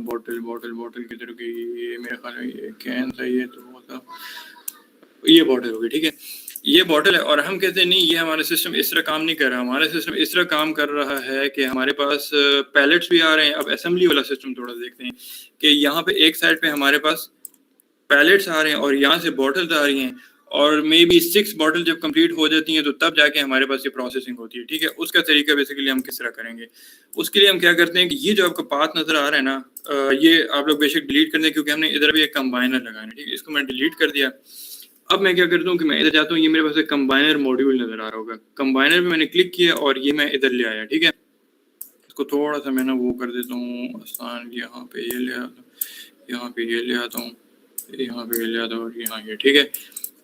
बॉटल बॉटल बॉटल किधर गई, ये मेरे ख्याल में ये कैन था, ये तो होता, ये बॉटल होगी, ठीक है। ये बॉटल है और हम कहते हैं नहीं ये हमारा सिस्टम इस तरह काम नहीं कर रहा, हमारा सिस्टम इस तरह काम कर रहा है कि हमारे पास पैलेट्स भी आ रहे हैं। अब असेंबली वाला सिस्टम थोड़ा देखते हैं कि यहाँ पे एक साइड पे हमारे पास पैलेट्स आ रहे हैं और यहाँ से बॉटल्स आ रही हैं और मे बी 6 बॉटल जब कंप्लीट हो जाती हैं तो तब जाके हमारे पास ये प्रोसेसिंग होती है, ठीक है। उसका तरीका बेसिकली हम किस तरह करेंगे, उसके लिए हम क्या करते हैं कि ये जो आपका पाथ नजर आ रहा है ना, ये आप लोग बेशक डिलीट कर दें क्योंकि हमने इधर भी एक कंबाइनर लगाना है, ठीक है। इसको मैं डिलीट कर दिया। अब मैं क्या करता हूँ कि मैं इधर जाता हूँ, ये मेरे पास एक कंबाइनर मॉड्यूल नजर आ रहा होगा, कंबाइनर पे मैंने क्लिक किया और ये मैं इधर ले आया, ठीक है। इसको थोड़ा सा मैं ना वो कर देता हूँ आसान, यहाँ पे ये ले आता हूँ, यहाँ पे ये ले आता हूँ, यहाँ पे ये ले आता हूँ और यहाँ ये, ठीक है।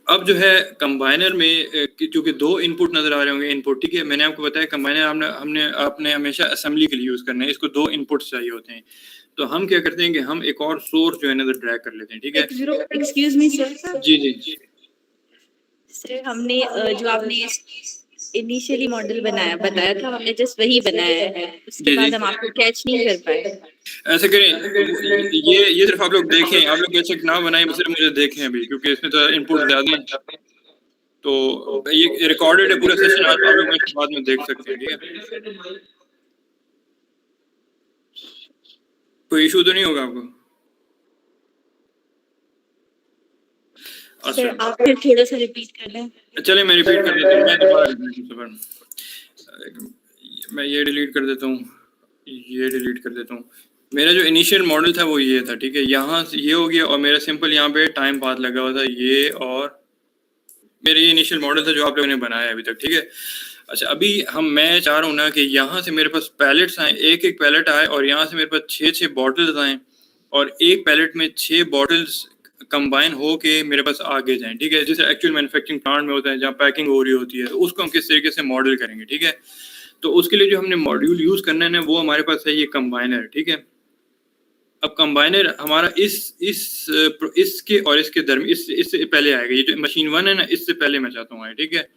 अब जो है कंबाइनर में क्योंकि 2 इनपुट नजर आ रहे होंगे, इनपुट, ठीक है। मैंने आपको बताया कंबाइनर आपने हमेशा असेंबली के लिए यूज करना है, इसको 2 इनपुट्स चाहिए होते हैं। तो हम क्या करते हैं कि हम एक और सोर्स जो है ना ड्रैग कर लेते हैं, ठीक है। Excuse me sir. जी जी सर हमने जो आपने इनिशियली मॉडल बताया था, हमने जस्ट वही बनाया है, उसके बाद हम आपको कैच नहीं कर पाए। ऐसे करें, ये सिर्फ आप लोग देखें, आप लोग बेशक ना बनाएं, सिर्फ मुझे देखें अभी क्योंकि इसमें तो इनपुट ज्यादा है, तो ये रिकॉर्डेड है पूरा सेशन, आप लोग बाद में देख सकते हैं, ठीक है। कोई इशू तो नहीं होगा आपको? सर आप फिर थोड़ा सा रिपीट कर लें। चले मैं रिपीट कर देता हूँ, मैं दोबारा मैं ये डिलीट कर देता हूँ, ये डिलीट कर देता हूँ। मेरा जो इनिशियल मॉडल था वो ये था, ठीक है। यहाँ से ये हो गया और मेरा सिंपल यहाँ पे टाइम पाथ लगा हुआ था ये, और मेरा ये इनिशियल मॉडल था जो आप लोगों ने बनाया अभी तक, ठीक है। अच्छा, अभी मैं चाह रहा हूँ ना कि यहाँ से मेरे पास पैलेट्स आए, एक एक पैलेट आए और यहाँ से मेरे पास 6 बॉटल्स आए और एक पैलेट में 6 बॉटल्स कंबाइन हो के मेरे पास आगे जाएं, ठीक है। जैसे एक्चुअल मैन्युफैक्चरिंग प्लांट में होता है जहाँ पैकिंग हो रही होती है, तो उसको हम किस तरीके से मॉडल करेंगे, ठीक है। तो उसके लिए जो हमने मॉड्यूल यूज करना है ना वो हमारे पास है ये कंबाइनर, ठीक है। अब कंबाइनर हमारा इसके और इसके दरमियान इससे पहले आएगा, ये जो मशीन 1 है ना इससे पहले मैं चाहता हूँ आए, ठीक है।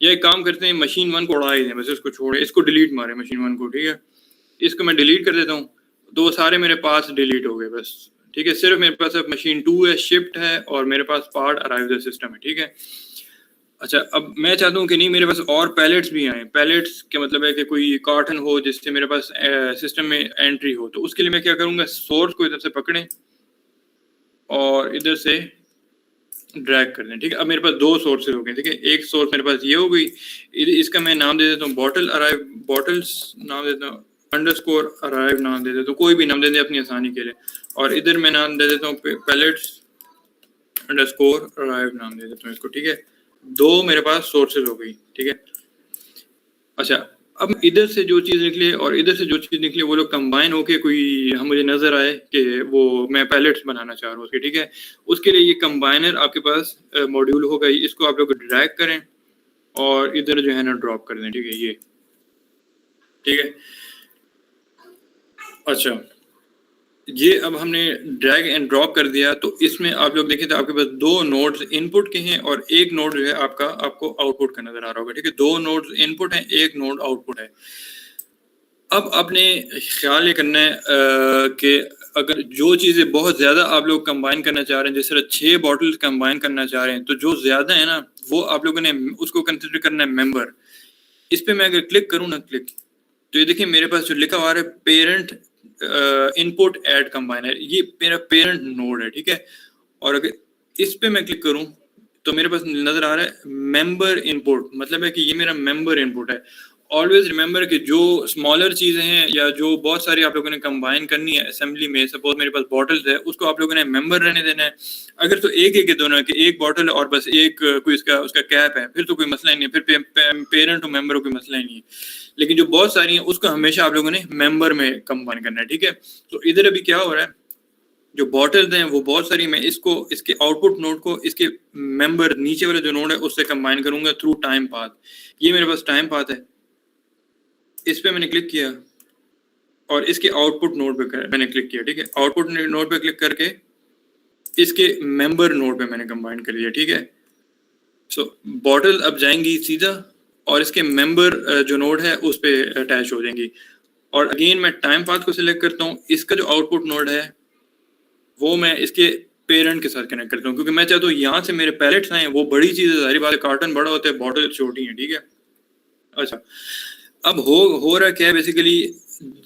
ये एक काम करते हैं, मशीन 1 को उड़ा ही दें, बस इसको छोड़े, इसको डिलीट मारे मशीन 1 को, ठीक है। इसको मैं डिलीट कर देता हूँ, तो सारे मेरे पास डिलीट हो गए बस, ठीक है। सिर्फ मेरे पास अब मशीन 2 है, शिफ्ट है और मेरे पास पार्ट अराइवल सिस्टम है, ठीक है। अच्छा, अब मैं चाहता हूँ कि नहीं मेरे पास और पैलेट्स भी आए, पैलेट्स का मतलब है कि कोई कार्टन हो जिससे मेरे पास सिस्टम में एंट्री हो, तो उसके लिए मैं क्या करूँगा, सोर्स को इधर से पकड़ें और इधर से ड्रैग कर दें, ठीक है। अब मेरे पास 2 सोर्सेज हो गए, ठीक है। एक सोर्स मेरे पास ये हो गई, इसका मैं नाम दे देता हूँ बॉटल अराइव, बॉटल्स नाम देता हूँ, अंडरस्कोर अराइव नाम दे देता हूँ, कोई भी नाम दे दें अपनी आसानी के लिए। और इधर मैं नाम दे देता हूँ पैलेट्स अंडरस्कोर अराइव नाम दे देता हूँ इसको, ठीक है। 2 मेरे पास सोर्सेज हो गई, ठीक है। अच्छा, अब इधर से जो चीज़ निकली और इधर से जो चीज़ निकली वो लोग कंबाइन होके कोई हम मुझे नजर आए कि वो मैं पैलेट्स बनाना चाह रहा हूँ उसके, ठीक है। उसके लिए ये कंबाइनर आपके पास मॉड्यूल होगा, इसको आप लोग ड्रैग करें और इधर जो है ना ड्रॉप कर दें, ठीक है, ये, ठीक है। अच्छा, ये अब हमने ड्रैग एंड ड्रॉप कर दिया, तो इसमें आप लोग देखें तो आपके पास 2 नोड्स इनपुट के हैं और एक नोड जो है आपको आउटपुट का नजर आ रहा होगा, ठीक है। 2 नोड्स इनपुट हैं, एक नोड आउटपुट है। अब आपने ख्याल ये करना है कि अगर जो चीज़ें बहुत ज़्यादा आप लोग कंबाइन करना चाह रहे हैं, जैसे 6 बॉटल्स कंबाइन करना चाह रहे हैं, तो जो ज़्यादा है ना वो आप लोगों ने उसको कंसिडर करना है मेंबर। इस पर मैं अगर क्लिक करूँ ना, क्लिक, तो ये देखिए मेरे पास जो लिखा हुआ है पेरेंट इनपुट ऐड कंबाइनर, ये मेरा पेरेंट नोड है, ठीक है। और अगर इस पे मैं क्लिक करूं तो मेरे पास नजर आ रहा है मेंबर इनपुट, मतलब है कि ये मेरा मेंबर इनपुट है। ऑलवेज रिमेंबर कि जो स्मॉलर चीजें हैं या जो बहुत सारी आप लोगों ने कंबाइन करनी है असेंबली में, सपोज मेरे पास बॉटल्स है, उसको आप लोगों ने मेंबर रहने देना है। अगर तो एक एक दोनों कि एक बॉटल और बस एक कोई इसका उसका कैप है, फिर तो कोई मसला ही नहीं है, फिर पेरेंट और मेंबर कोई मसला ही नहीं है। लेकिन जो बहुत सारी हैं उसको हमेशा आप लोगों ने मेंबर में कंबाइन करना है, ठीक है। तो इधर अभी क्या हो रहा है, जो बॉटल्स हैं वो बहुत सारी, मैं इसको इसके आउटपुट नोड को इसके मेंबर नीचे वाले जो नोड है उससे कंबाइन करूंगा थ्रू टाइम पाथ। ये मेरे पास टाइम पाथ है, इस पे मैंने क्लिक किया और इसके आउटपुट नोड पे मैंने क्लिक किया, ठीक है। आउटपुट नोड पे क्लिक करके इसके मेंबर नोड पे मैंने कंबाइन कर दिया, ठीक है। सो बॉटल अब जाएंगी सीधा और इसके मेंबर जो नोड है उस पे अटैच हो जाएंगी। और अगेन मैं टाइम पाथ को सिलेक्ट करता हूँ, इसका जो आउटपुट नोड है वो मैं इसके पेरेंट के साथ कनेक्ट करता हूँ, क्योंकि मैं चाहता हूँ यहाँ से मेरे पैलेट्स आए, वो बड़ी चीज़ है, सारी बात है, कार्टन बड़ा होता है, बॉटल छोटी है, ठीक है। अच्छा, अब हो रहा क्या है बेसिकली,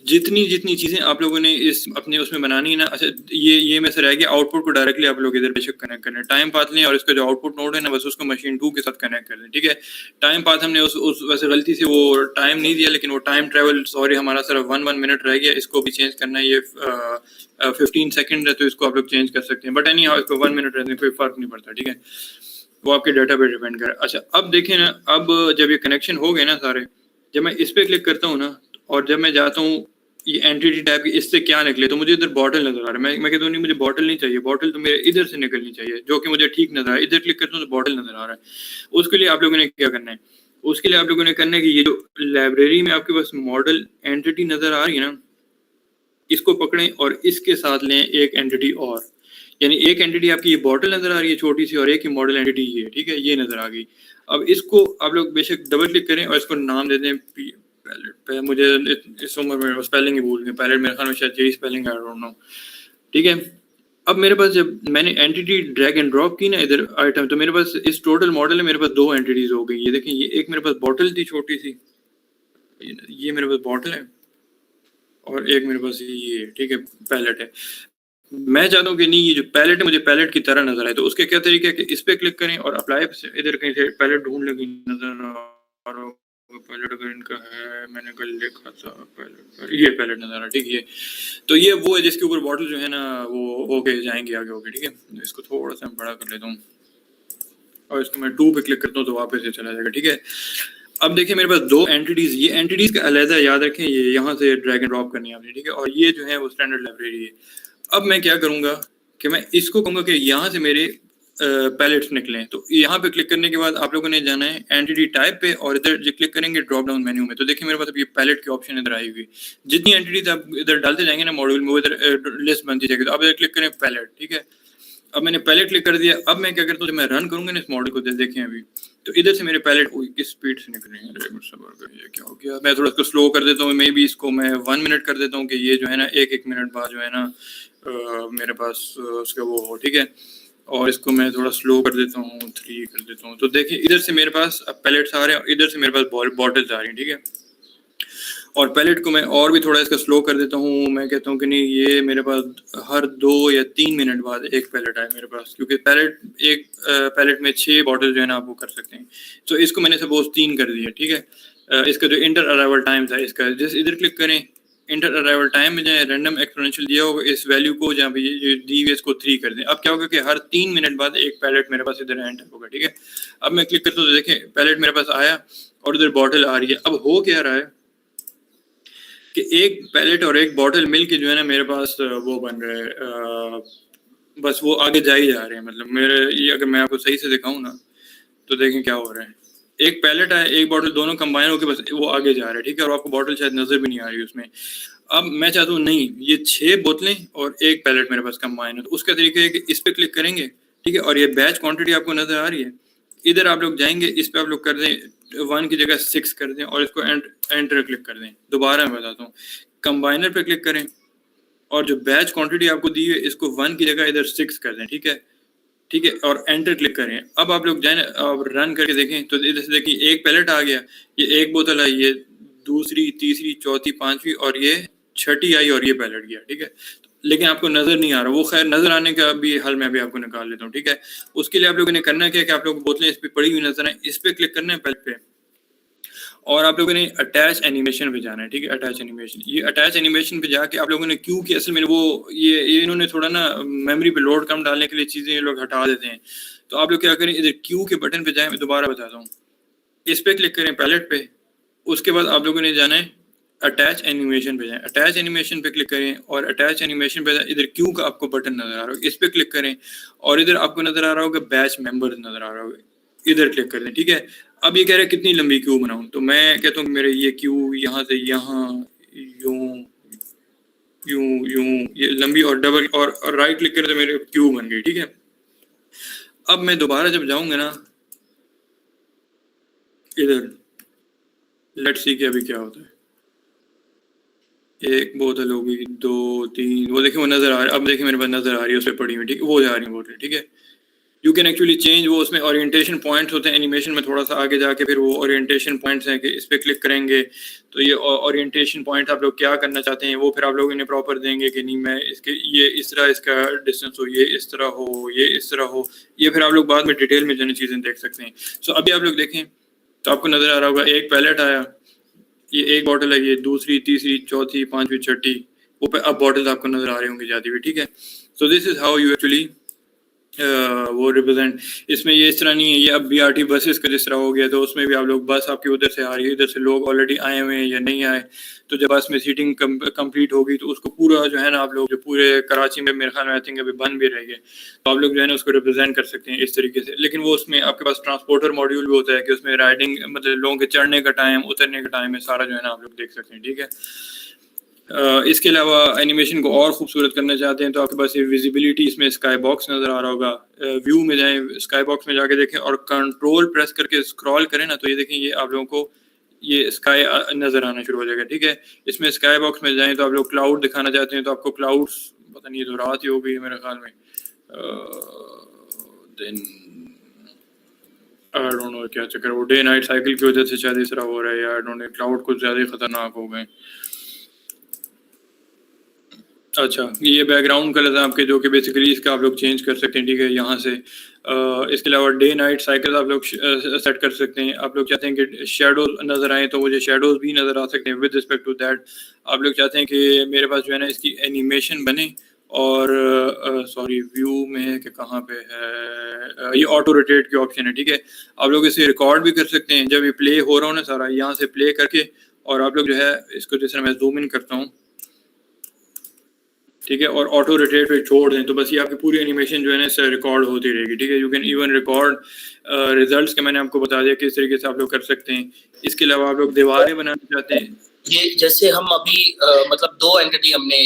जितनी जितनी चीजें आप लोगों ने इस अपने उसमें बनानी है ना, अच्छा ये में से रह गया आउटपुट को डायरेक्टली आप लोग इधर बेशक कनेक्ट करना है। टाइम पाथ लें और इसका जो आउटपुट नोड है ना बस उसको मशीन 2 के साथ कनेक्ट कर दें, ठीक है। टाइम पाथ हमने उस वैसे गलती से वो टाइम नहीं दिया, लेकिन वो टाइम ट्रेवल सॉरी हमारा सिर्फ 1 मिनट रह गया, इसको भी चेंज करना है। ये 15 सेकेंड है तो इसको आप लोग चेंज कर सकते हैं, बट एनी हाउ इसको 1 मिनट रहने कोई फर्क नहीं पड़ता, ठीक है। वो आपके डाटा पे डिपेंड करे। अच्छा अब देखें ना, अब जब ये कनेक्शन हो गए ना सारे, जब मैं इस पे क्लिक करता हूँ ना और जब मैं जाता हूँ ये एंटिटी टाइप की, इससे क्या निकले, तो मुझे इधर बॉटल नजर आ रहा है। मैं कहता हूँ नहीं मुझे बॉटल नहीं चाहिए, बॉटल तो मेरे इधर से निकलनी चाहिए, जो कि मुझे ठीक नजर आ रहा है। इधर क्लिक करता हूँ तो बॉटल नजर आ रहा है। उसके लिए आप लोगों ने क्या करना है, उसके लिए आप लोगों ने करना है कि ये जो लाइब्रेरी में आपके पास मॉडल एंटिटी नजर आ रही है ना, इसको पकड़ें और इसके साथ लें एक एंटिटी और, यानी एक एंटिटी आपकी ये बॉटल नजर आ रही है छोटी सी और एक ही मॉडल एंटिटी ये, ठीक है, ये नजर आ गई। अब इसको आप लोग बेशक डबल क्लिक करें और इसको नाम दे दें पैलेट पे। मुझे इस उम्र में स्पेलिंग ही भूल गए, पैलेट मेरे ख्याल में शायद यही स्पेलिंग है, आई डोंट नो, ठीक है। अब मेरे पास जब मैंने एंटिटी ड्रैग एंड ड्रॉप की ना इधर आइटम, तो मेरे पास इस टोटल मॉडल में मेरे पास 2 एंटिटीज हो गई। ये देखें, ये एक मेरे पास बॉटल थी छोटी सी, ये मेरे पास बॉटल है, और एक मेरे पास ये, ठीक है, पैलेट है। मैं चाहता हूँ कि नहीं ये जो पैलेट है मुझे पैलेट की तरह नजर आए, तो उसके क्या तरीका है कि इस पे क्लिक करें और अप्लाई से इधर कहीं से पैलेट ढूंढ लगी नजर आ रहा होगा। पैलेट अगर इनका है, मैंने कल लिखा था पैलेट, ये पैलेट नजर आ रहा है, ठीक है। तो ये वो है जिसके ऊपर बॉटल जो है ना वो होके जाएंगे आगे होके, ठीक है। इसको थोड़ा सा बड़ा कर लेता हूँ और इसको मैं 2 पे क्लिक करता हूँ तो वापस से चला जाएगा, ठीक है। अब देखिए मेरे पास 2 एंटिटीज, ये एंटिटीज का अलहदा याद रखें, ये यहाँ से ड्रैग एंड ड्रॉप करनी है आपने, ठीक है। और ये जो है वो स्टैंडर्ड लाइब्रेरी है। अब मैं क्या करूंगा कि मैं इसको कहूंगा कि यहाँ से मेरे पैलेट्स निकलें, तो यहाँ पे क्लिक करने के बाद आप लोगों ने जाना है एंटिटी टाइप पे और इधर जो क्लिक करेंगे ड्रॉप डाउन मेन्यू में, तो देखिए मेरे पास अब ये पैलेट की ऑप्शन इधर आई हुई। जितनी एंटिटीज आप इधर डालते जाएंगे ना मॉड्यूल में, वो इधर लिस्ट बनती जाएगी। तो अब इधर क्लिक करें पैलेट, ठीक है। अब मैंने पैलेट क्लिक कर दिया। अब मैं क्या करता हूँ, जब मैं रन करूंगा ना इस मॉडल को, देखें अभी तो इधर से मेरे पैलेट किस स्पीड से निकले हैं, ये क्या हो गया। मैं थोड़ा इसको स्लो कर देता हूँ, मे बी इसको मैं 1 मिनट कर देता हूँ कि ये जो है ना एक मिनट बाद जो है ना मेरे पास उसका वो हो, ठीक है। और इसको मैं थोड़ा स्लो कर देता हूँ, 3 कर देता हूँ। तो देखिए इधर से मेरे पास अब पैलेट्स आ रहे हैं और इधर से मेरे पास बॉटल्स आ रही हैं, ठीक है। और पैलेट को मैं और भी थोड़ा इसका स्लो कर देता हूँ। मैं कहता हूँ कि नहीं ये मेरे पास हर 2 या 3 मिनट बाद एक पैलेट आए मेरे पास, क्योंकि एक पैलेट में 6 बॉटल जो है ना आप वो कर सकते हैं। तो इसको मैंने सपोज 3 कर दिया, ठीक है। इसका जो इंटर अराइवल टाइम था इसका, जैसे इधर क्लिक करें इंटर अराइवल टाइम में जाए, रैंडम एक्सपोनेंशियल दिया होगा, इस वैल्यू को जहाँ पे ये दी हुई इसको 3 कर दें। अब क्या होगा कि हर 3 मिनट बाद एक पैलेट मेरे पास इधर एंटर होगा, ठीक है। अब मैं क्लिक करता हूँ तो देखें पैलेट मेरे पास आया और इधर बॉटल आ रही है। अब हो क्या रहा है कि एक पैलेट और एक बॉटल मिलके जो है ना मेरे पास वो बन रहा है, बस वो आगे जा ही जा रहे हैं। मतलब मेरे ये अगर मैं आपको सही से दिखाऊं ना तो देखें क्या हो रहा है। एक पैलेट है एक बॉटल दोनों कंबाइन होकर बस वो आगे जा रहा है, ठीक है। और आपको बॉटल शायद नजर भी नहीं आ रही उसमें। अब मैं चाहता हूँ नहीं ये 6 बोतलें और एक पैलेट मेरे पास कंबाइन है, तो उसका तरीका है कि इस पे क्लिक करेंगे, ठीक है। और ये बैच क्वांटिटी आपको नजर आ रही है, इधर आप लोग जाएंगे, इस पे आप लोग कर दें 1 की जगह 6 कर दें और इसको एंटर क्लिक कर दें। दोबारा मैं बताता हूँ, कंबाइनर पे क्लिक करें और जो बैच क्वांटिटी आपको दी है इसको 1 की जगह इधर 6 कर दें, ठीक है, ठीक है। और एंटर क्लिक करें। अब आप लोग जाए और रन करके देखें तो इधर से देखिए एक पैलेट आ गया, ये एक बोतल आई, ये दूसरी, तीसरी, चौथी, पांचवी और ये छठी आई और ये पैलेट गया, ठीक है। लेकिन आपको नजर नहीं आ रहा, वो खैर नजर आने का भी हल मैं भी आपको निकाल लेता हूँ, ठीक है। उसके लिए आप लोगों ने करना क्या है कि आप लोग बोतलें इस पे पड़ी हुई नजर आए, इस पे क्लिक करना है पैलेट पे और आप लोगों ने अटैच एनिमेशन पे जाना है, ठीक है। अटैच एनिमेशन, ये अटैच एनिमेशन पे जाके आप लोगों ने क्यू की असल में वो ये इन्होंने थोड़ा ना मेमोरी पे लोड कम डालने के लिए चीज़ें ये लोग हटा देते हैं। तो आप लोग क्या करें, इधर क्यू के बटन पे जाएं, मैं दोबारा बताता हूँ, इस पे क्लिक करें पैलेट पे, उसके बाद आप लोगों ने जाना है अटैच एनिमेशन पे जाएं, अटैच एनिमेशन पे क्लिक करें और अटैच एनिमेशन पे इधर क्यू का आपको बटन नजर आ रहा होगा, इस पे क्लिक करें और इधर आपको नजर आ रहा होगा बैच मेंबर्स नजर आ रहा होगा, इधर क्लिक कर दें, ठीक है। अब ये कह रहे हैं कितनी लंबी क्यू बनाऊं, तो मैं कहता हूँ मेरे ये क्यू यहाँ से यहाँ यूं यूं यूं ये लंबी और डबल और राइट क्लिक करें तो मेरे क्यू बन गई, ठीक है। अब मैं दोबारा जब जाऊंगा ना इधर, लेट्स सी कि अभी क्या होता है। एक बोतल होगी, 2 3, वो देखिए वो नजर आ रहा है, अब देखिए मेरे पास नजर आ रही है उस पर पड़ी हुई, ठीक है, वो जा रही है बोतल, ठीक है। यू कैन एक्चुअली चेंज, वो उसमें ओरिएंटेशन पॉइंट्स होते हैं एनिमेशन में, थोड़ा सा आगे जाके फिर वो ओरिएंटेशन पॉइंट्स हैं कि इस पर क्लिक करेंगे तो ये ओरिएंटेशन पॉइंट आप लोग क्या करना चाहते हैं वो फिर आप लोग इन्हें प्रॉपर देंगे कि नहीं मैं इसके ये इस तरह इसका डिस्टेंस हो, ये इस तरह हो, ये इस तरह हो, ये फिर आप लोग बाद में डिटेल में जो चीज़ें देख सकते हैं। सो अभी आप लोग देखें तो आपको नजर आ रहा होगा एक पैलेट आया, ये एक बॉटल है, ये दूसरी, तीसरी, चौथी, पांचवी, छठी, वो अब बॉटल्स आपको नजर आ रही होंगी जाती हुई, ठीक है। So this is how you actually वो रिप्रेजेंट। इसमें ये इस तरह नहीं है, ये अब BRT बसेस का जिस तरह हो गया तो उसमें भी आप लोग बस आपकी उधर से आ रही है, इधर से लोग ऑलरेडी आए हुए हैं या नहीं आए, तो जब बस में सीटिंग कंप्लीट होगी तो उसको पूरा जो है ना आप लोग जो पूरे कराची में मेरे ख्याल में आई थिंक अभी बंद भी रह गए, तो आप लोग जो है ना उसको रिप्रेजेंट कर सकते हैं इस तरीके से। लेकिन वो उसमें आपके पास ट्रांसपोर्टर मॉड्यूल भी होता है कि उसमें राइडिंग मतलब लोगों के चढ़ने का टाइम, उतरने का टाइम है, सारा जो है ना आप लोग देख सकते हैं, ठीक है। इसके अलावा एनिमेशन को और खूबसूरत करना चाहते हैं तो आपके पास ये विजिबिलिटी, इसमें स्काई बॉक्स नज़र आ रहा होगा, व्यू में जाएं, स्काई बॉक्स में जाके देखें और कंट्रोल प्रेस करके स्क्रॉल करें ना तो ये देखें ये आप लोगों को ये स्काई नज़र आना शुरू हो जाएगा, ठीक है। इसमें स्काई बॉक्स में जाएं तो आप लोग क्लाउड दिखाना चाहते हैं तो आपको क्लाउड्स, पता नहीं तो रात ही हो गई है मेरे ख्याल में, देन आई डोंट नो क्या चक्कर, वो डे नाइट साइकिल की वजह से शायद इस तरह हो रहा है या आई डोंट नो, क्लाउड कुछ ज़्यादा ही खतरनाक हो गए। अच्छा, ये बैकग्राउंड कलर है आपके जो कि बेसिकली इसका आप लोग चेंज कर सकते हैं, ठीक है, यहाँ से। इसके अलावा डे नाइट साइकिल आप लोग सेट कर सकते हैं। आप लोग चाहते हैं कि शेडोज नज़र आए तो मुझे शेडोज भी नज़र आ सकते हैं विद रिस्पेक्ट टू दैट। आप लोग चाहते हैं कि मेरे पास जो है ना इसकी एनिमेशन बने और सॉरी व्यू में है कि कहाँ पे है, ये ऑटो रोटेट की ऑप्शन है, ठीक है। आप लोग इसे रिकॉर्ड भी कर सकते हैं जब ये प्ले हो रहा हो ना सारा, यहाँ से प्ले करके और आप लोग जो है इसको जैसे मैं जूम इन करता हूँ, ठीक है, और ऑटो रोटेट पे छोड़ दें तो बस ये आपकी पूरी एनिमेशन जो है ना इससे रिकॉर्ड होती रहेगी, ठीक है। You can even record results के मैंने आपको बता दिया किस तरीके से आप लोग कर सकते हैं। इसके अलावा आप लोग दीवारें बनाना चाहते हैं, ये जैसे हम अभी मतलब 2 एंटिटी हमने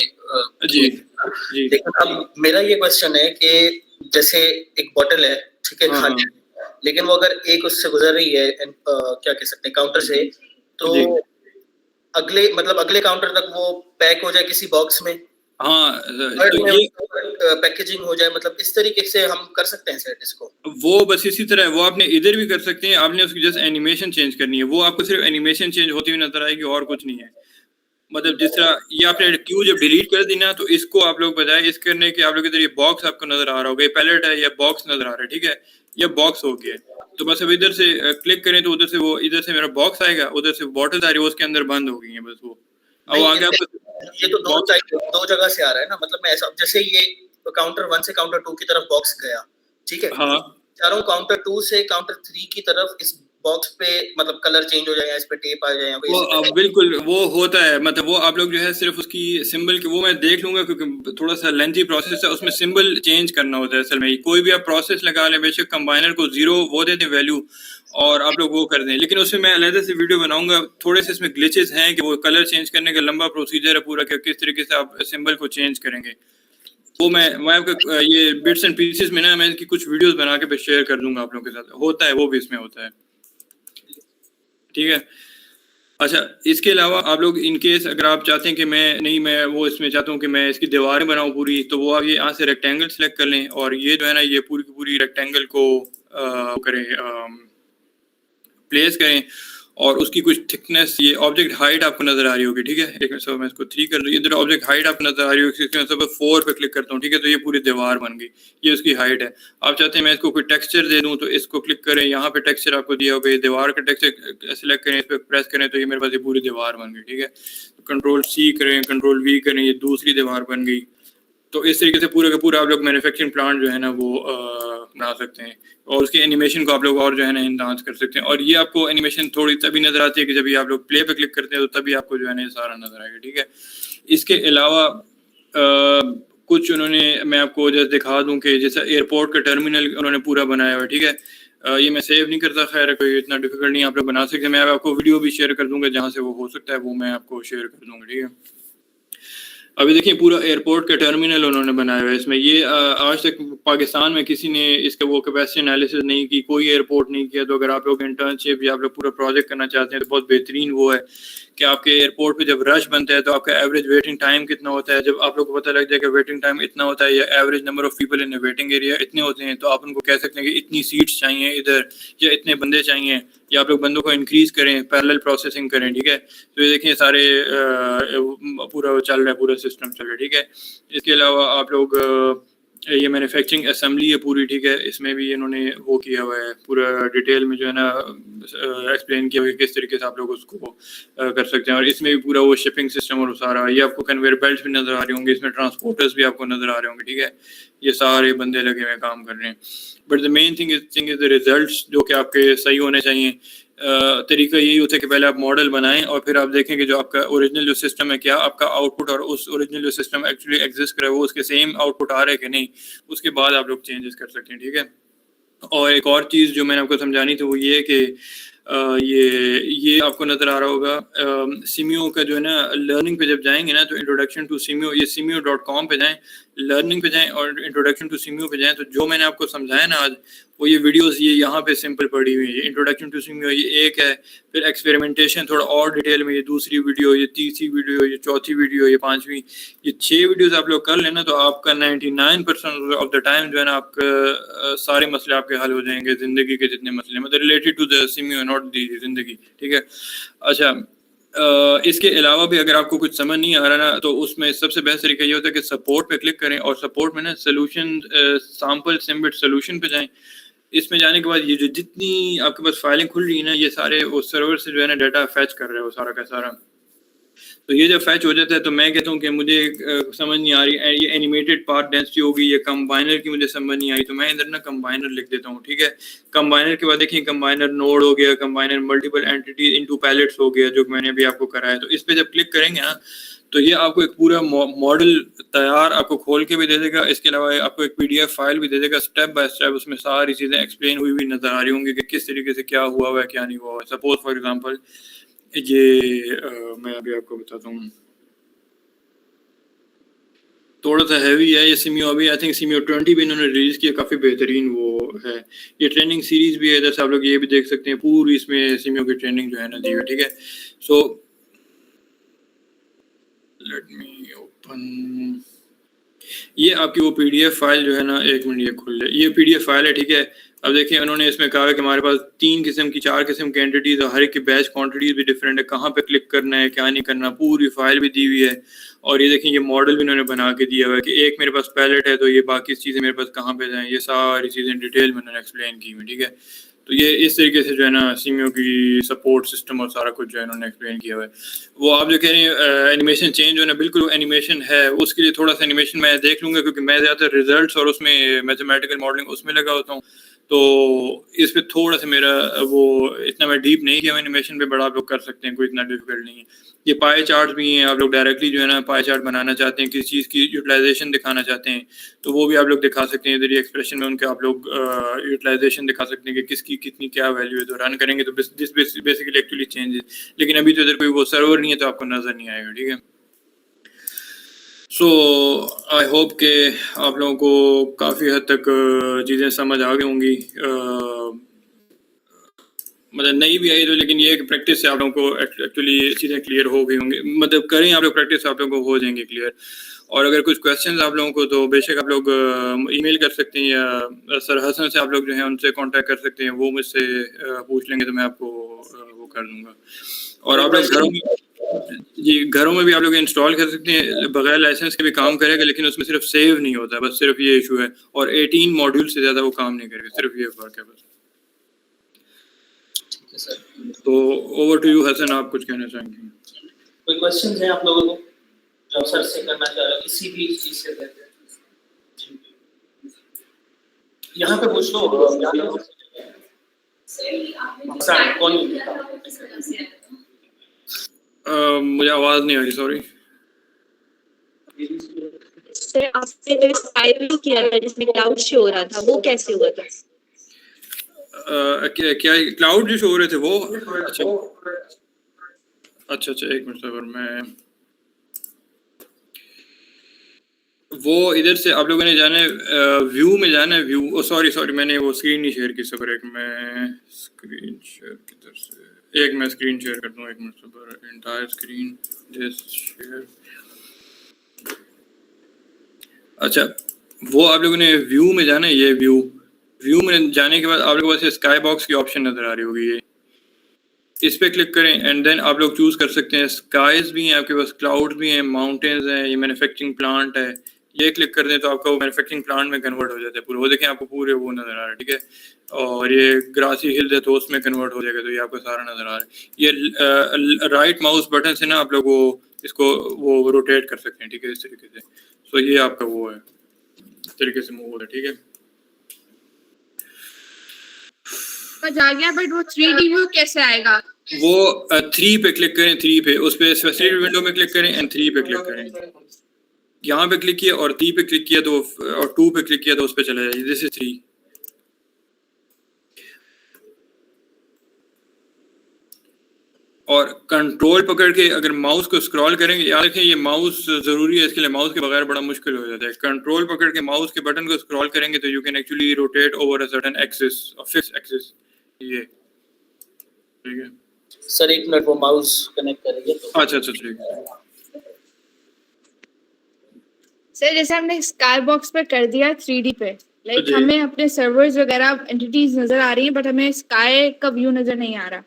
जी जी, लेकिन अब मेरा ये क्वेश्चन है कि जैसे एक बॉटल है, ठीक है, खाली, लेकिन वो अगर एक उससे गुजर रही है क्या कह सकते हैं काउंटर से, तो अगले मतलब अगले काउंटर तक वो पैक हो जाए किसी बॉक्स में, हाँ तो ये पैकेजिंग हो जाए, मतलब इस तरीके से हम कर सकते हैं सेट इसको। वो बस इसी तरह वो आपने इधर भी कर सकते हैं, आपने उसकी जस्ट एनिमेशन चेंज करनी है, वो आपको सिर्फ एनिमेशन चेंज होती हुई नजर आएगी और कुछ नहीं है। मतलब जिस तरह ये आपने क्यू जब डिलीट कर दी ना तो इसको आप लोग बजाय इस करने के आप लोग इधर ये बॉक्स आपको नजर आ रहा होगा, ये पैलेट है या बॉक्स नजर आ रहा है, ठीक है, ये बॉक्स हो गया। तो बस अब इधर से क्लिक करें तो उधर से वो इधर से मेरा बॉक्स आएगा, उधर से बॉटल आ रही है उसके अंदर बंद हो गई है बस वो। अब आगे आपको ये तो दो जगह से आ रहा है ना, मतलब मैं ऐसा जैसे ये काउंटर 1 से काउंटर 2 की तरफ बॉक्स गया, ठीक है, हाँ चारों काउंटर 2 से काउंटर 3 की तरफ इस बॉक्स पे मतलब कलर चेंज हो जाएगा, इस पे टेप आ जाएगा, वो बिल्कुल वो होता है। मतलब वो आप लोग जो है सिर्फ उसकी सिंबल की वो मैं देख लूंगा क्योंकि थोड़ा सा लेंथी प्रोसेस है, उसमें सिंबल चेंज करना होता है असल में। कोई भी आप प्रोसेस लगा लें, बेशक कंबाइनर को 0 वो दे दें वैल्यू और आप लोग वो कर दें, लेकिन उसमें मैं अलग से वीडियो बनाऊंगा। थोड़े से इसमें ग्लिचेस हैं कि वो कलर चेंज करने का लंबा प्रोसीजर है पूरा कि किस तरीके से आप सिंबल को चेंज करेंगे। वो मैं आपको ये बिट्स एंड पीसेस में ना मैं इसकी कुछ वीडियोस बना के शेयर कर दूंगा आप लोगों के साथ, होता है वो भी इसमें होता है, ठीक है। अच्छा, इसके अलावा आप लोग इन केस अगर आप चाहते हैं कि मैं वो इसमें चाहता हूँ कि मैं इसकी दीवारें बनाऊँ पूरी, तो वो आप ये यहाँ से रेक्टेंगल सेलेक्ट कर लें और ये जो है ना ये पूरी की पूरी रेक्टेंगल को करें प्लेस करें और उसकी कुछ थिकनेस, ये ऑब्जेक्ट हाइट आपको नजर आ रही होगी, ठीक है। एक मिनट, मैं इसको 3 कर रही हूँ, इधर ऑब्जेक्ट हाइट आपको नजर आ रही होगी, इसके मैं 4 पे क्लिक करता हूँ, ठीक है। तो ये पूरी दीवार बन गई, ये उसकी हाइट है। आप चाहते हैं मैं इसको कोई टेक्सचर दे दूँ, तो इसको क्लिक करें, यहाँ पे टेक्सचर आपको दिया होगा, ये दीवार का टेक्सचर सेलेक्ट करें, इस पर प्रेस करें तो ये मेरे पास ये पूरी दीवार बन गई, ठीक है। कंट्रोल C करें, कंट्रोल V करें, ये दूसरी दीवार बन गई। तो इस तरीके से पूरे का पूरा आप लोग मैन्युफैक्चरिंग प्लांट जो है ना वो बना सकते हैं, और उसके एनिमेशन को आप लोग और जो है ना इनहांस कर सकते हैं। और ये आपको एनिमेशन थोड़ी तभी नजर आती है कि जब ये आप लोग प्ले पे क्लिक करते हैं, तो तभी आपको जो है ना ये सारा नजर आएगा, ठीक है। इसके अलावा कुछ उन्होंने, मैं आपको जैसे दिखा दूं कि जैसे एयरपोर्ट का टर्मिनल उन्होंने पूरा बनाया हुआ है, ठीक है। ये मैं सेव नहीं करता, खैर कोई इतना डिफिकल्ट नहीं, आप लोग बना सकते हैं। मैं आपको वीडियो भी शेयर कर दूंगा, जहाँ से वो हो सकता है वो मैं आपको शेयर कर दूंगा, ठीक है। अभी देखिए पूरा एयरपोर्ट का टर्मिनल उन्होंने बनाया हुआ है। इसमें ये आज तक पाकिस्तान में किसी ने इसका वो कैपेसिटी एनालिसिस नहीं की, कोई एयरपोर्ट नहीं किया। तो अगर आप लोग इंटर्नशिप या आप लोग पूरा प्रोजेक्ट करना चाहते हैं तो बहुत बेहतरीन वो है कि आपके एयरपोर्ट पे जब रश बनता है तो आपका एवरेज वेटिंग टाइम कितना होता है। जब आप लोग को पता लग जाए कि वेटिंग टाइम इतना होता है या average number of people in waiting area इतने होते हैं, तो आप उनको कह सकते हैं कि इतनी सीट्स चाहिए इधर, या इतने बंदे चाहिए, या आप लोग बंदों को इंक्रीज करें, पैरेलल प्रोसेसिंग करें, ठीक है। तो ये देखिए सारे पूरा चल रहा है, पूरा सिस्टम चल रहा है, ठीक है। इसके अलावा आप लोग ये मैन्युफैक्चरिंग असेंबली है पूरी, ठीक है। इसमें भी इन्होंने वो किया हुआ है, पूरा डिटेल में जो है ना एक्सप्लेन किया हुआ है किस तरीके से आप लोग उसको कर सकते हैं। और इसमें भी पूरा वो शिपिंग सिस्टम और सारा, ये आपको कन्वेयर बेल्ट भी नजर आ रहे होंगे, इसमें ट्रांसपोर्टर्स भी आपको नजर आ रहे होंगे, ठीक है। ये सारे बंदे लगे हुए काम कर रहे हैं। But the main thing is the results, जो कि आपके सही होने चाहिए। तरीका यही होता है कि पहले आप मॉडल बनाएं और फिर आप देखें कि जो आपका ओरिजिनल जो सिस्टम है, क्या आपका आउटपुट और उस ओरिजिनल जो सिस्टम एक्चुअली एग्जिस्ट कर रहा है वो उसके सेम आउटपुट आ रहा है कि नहीं। उसके बाद आप लोग चेंजेस कर सकते हैं, ठीक है। और एक और चीज़ जो मैंने आपको समझानी थी वो ये है कि ये आपको नज़र आ रहा होगा सिमियो का जो है ना, लर्निंग पे जब जाएंगे ना तो इंट्रोडक्शन टू सिमियो, ये simio.com पे जाएं, लर्निंग पे जाएं और इंट्रोडक्शन टू सिमियो पे जाएं। तो जो मैंने आपको समझाया ना आज, वो ये वीडियोस ये यहाँ पे सिंपल पड़ी हुई है। इंट्रोडक्शन टू सिमियो ये एक है, फिर एक्सपेरिमेंटेशन थोड़ा और डिटेल में ये दूसरी वीडियो, ये तीसरी वीडियो, ये चौथी वीडियो, ये पांचवी, ये 6 वीडियोस आप लोग कर लेना तो आपका 99% ऑफ द टाइम जो है ना आपका सारे मसले आपके हल हो जाएंगे, जिंदगी के जितने मसले, मतलब related to the Simio, not the जिंदगी, ठीक है। अच्छा, इसके अलावा भी अगर आपको कुछ समझ नहीं आ रहा ना, तो उसमें सबसे बेस्ट तरीका ये होता है कि सपोर्ट पे क्लिक करें और सपोर्ट में ना सोल्यूशन सैंपल सिम्बिट सोल्यूशन पे जाएं। इसमें जाने के बाद ये जो जितनी आपके पास फाइलें खुल रही है ना, ये सारे वो सर्वर से जो है ना डाटा फैच कर रहे हो सारा का सारा। तो ये जब फैच हो जाता है तो मैं कहता हूँ कि मुझे समझ नहीं आ रही, ये एनिमेटेड पार्ट डेंसिटी होगी, ये कंबाइनर की मुझे समझ नहीं आई, तो मैं इधर ना कंबाइनर लिख देता हूँ, ठीक है। कंबाइनर के बाद देखिए कंबाइनर नोड हो गया, combiner multiple entity into pallets हो गया, जो मैंने अभी आपको कराया। तो इस पे जब क्लिक करेंगे ना तो ये आपको एक पूरा मॉडल तैयार आपको खोल के भी दे देगा। इसके अलावा आपको एक PDF फाइल भी दे देगा, स्टेप बाय स्टेप उसमें सारी चीज़ें एक्सप्लेन हुई हुई नजर आ रही होंगी कि किस तरीके से क्या हुआ हुआ है, क्या नहीं हुआ हुआ है। सपोज फॉर एग्जांपल ये मैं अभी आपको बताता हूँ, थोड़ा सा हैवी है ये सिमियो। अभी आई थिंक सिमियो 20 भी इन्होंने रिलीज किया, काफ़ी बेहतरीन वो है। ये ट्रेनिंग सीरीज भी है, इधर से आप लोग ये भी देख सकते हैं, पूरी इसमें सिमियो की ट्रेनिंग जो है ना दी हुई, ठीक है। सो लेट मी ओपन, ये आपकी वो PDF फाइल जो है ना, एक मिनट ये खुल जाए, ये PDF फाइल है, ठीक है। अब देखिए उन्होंने इसमें कहा है कि हमारे पास 3 किस्म की 4 किस्म की एंटिटीज और हर एक की बैच क्वांटिटीज भी डिफरेंट है, कहाँ पे क्लिक करना है क्या नहीं करना, पूरी फाइल भी दी हुई है। और ये देखिए ये मॉडल भी उन्होंने बना के दिया हुआ है कि एक मेरे पास पैलेट है तो ये बाकी चीज़ें मेरे पास कहाँ पे जाएँ, ये सारी चीज़ें डिटेल में उन्होंने एक्सप्लेन की हुई, ठीक है। तो ये इस तरीके से जो है ना सिमियो की सपोर्ट सिस्टम और सारा कुछ जो है उन्होंने एक्सप्लेन किया हुआ है। वो आप जो कह रहे हैं एनिमेशन चेंज होना, बिल्कुल एनिमेशन है, उसके लिए थोड़ा सा एनिमेशन मैं देख लूँगा, क्योंकि मैं ज़्यादातर रिजल्ट्स और उसमें मैथमेटिकल मॉडलिंग उसमें लगा होता हूँ। तो इस पे थोड़ा सा मेरा वो इतना मैं डीप नहीं किया एनिमेशन पे, बड़ा आप लोग कर सकते हैं, कोई इतना डिफिकल्ट नहीं है। ये पाई चार्ट भी हैं, आप लोग डायरेक्टली जो है ना पाई चार्ट बनाना चाहते हैं, किसी चीज़ की यूटिलाइजेशन दिखाना चाहते हैं तो वो भी आप लोग दिखा सकते हैं। इधर ये एक्सप्रेशन में उनके आप लोग यूटिलाइजेशन दिखा सकते हैं कि किसकी कितनी क्या वैल्यू है। तो रन करेंगे तो दिस बेसिकली एक्चुअली चेंजेस, लेकिन अभी तो इधर कोई वो सर्वर नहीं है तो आपको नज़र नहीं आएगा, ठीक है। सो आई होप के आप लोगों को काफ़ी हद तक चीज़ें समझ आ गई होंगी, मतलब नहीं भी आई तो, लेकिन ये प्रैक्टिस से आप लोगों को एक्चुअली चीज़ें क्लियर हो गई होंगी, मतलब करें आप लोग प्रैक्टिस, आप लोगों को हो जाएंगे क्लियर। और अगर कुछ क्वेश्चंस आप लोगों को तो बेशक आप लोग ईमेल कर सकते हैं या सर हसन से आप लोग जो है उनसे कांटेक्ट कर सकते हैं, वो मुझसे पूछ लेंगे तो मैं आपको वो कर दूंगा। और आप लोग घरों में भी आप लोग इंस्टॉल कर सकते हैं, बगैर लाइसेंस के भी काम करेगा, लेकिन उसमें सिर्फ सेव नहीं होता, बस सिर्फ ये इशू है। और 18 मॉड्यूल से ज़्यादा वो काम नहीं करेगा, सिर्फ ये फर्क है बस। तो ओवर टू यू हसन, आप कुछ कहना चाहेंगे? कोई क्वेश्चंस हैं आप लोगों को जो सर से करना चाह रहे हो किसी भी चीज से रिलेटेड? यहाँ पे पूछ लो। कौन? मुझे आवाज नहीं आ रही, सॉरी। सर आपने जो स्काई व्यू किया था जिसमें क्लाउड शो हो रहा था, वो कैसे हुआ था? क्या क्लाउड जो शो हो रहे थे वो? अच्छा, एक मिनट सर, मैं वो इधर से आप लोगों ने जाना है, व्यू में जाना है, व्यू। सॉरी मैंने वो स्क्रीन नहीं शेयर की सबर। एक मैं स्क्रीन शेयर किधर से, एक मैं स्क्रीन शेयर कर दूं, एक मिनट सबर। Entire screen just share. अच्छा, वो आप लोगों ने व्यू में जाना है, ये व्यू में जाने के बाद आप लोगों को स्काई बॉक्स की ऑप्शन नजर आ रही होगी, ये इस पे क्लिक करें एंड देन आप लोग चूज कर सकते हैं। स्काईज भी हैं आपके पास, क्लाउड भी हैं, माउंटेन्स हैं, ये मैन्युफैक्चरिंग प्लांट है। ये क्लिक कर दें तो आपका वो मैन्युफैक्चरिंग प्लांट में कन्वर्ट हो जाता है पूरा। वो देखें आपको पूरे वो नजर आ रहा है, ठीक है। और ये ग्रासी हिल्स है तो उसमें कन्वर्ट हो जाएगा, तो ये आपको सारा नजर आ रहा है। ये राइट माउस बटन से ना आप लोग वो इसको वो रोटेट कर सकते हैं, ठीक है, इस तरीके से। सो ये आपका वो है, इस तरीके से मूव होता है, ठीक है। जा गया, बट वो 3D व्यू कैसे आएगा? वो 3 पे क्लिक करें, 3 पे, उस पे फैसिलिटी विंडो में क्लिक करें एंड 3 पे क्लिक करें। यहाँ पे क्लिक किया और 3 पे क्लिक किया तो, और 2 पे क्लिक किया तो उस पे चला जाए। This is 3। और कंट्रोल पकड़ के अगर माउस को स्क्रॉल करेंगे, याद रखें ये माउस जरूरी है, इसके लिए माउस के बगैर बड़ा मुश्किल हो जाता है। कंट्रोल पकड़ के माउस के बटन को स्क्रॉल करेंगे तो you can actually rotate over a certain axis, a fixed axis. ये ठीक है सर, एक मिनट, वो माउस कनेक्ट करेंगे तो। अच्छा ठीक है। सर जैसे हमने स्काई बॉक्स पे कर दिया 3D पे, लाइक जी। हमें अपने सर्वर्स वगैरह एंटिटीज नजर आ रही हैं, बट हमें स्काई का व्यू नजर नहीं आ रहा।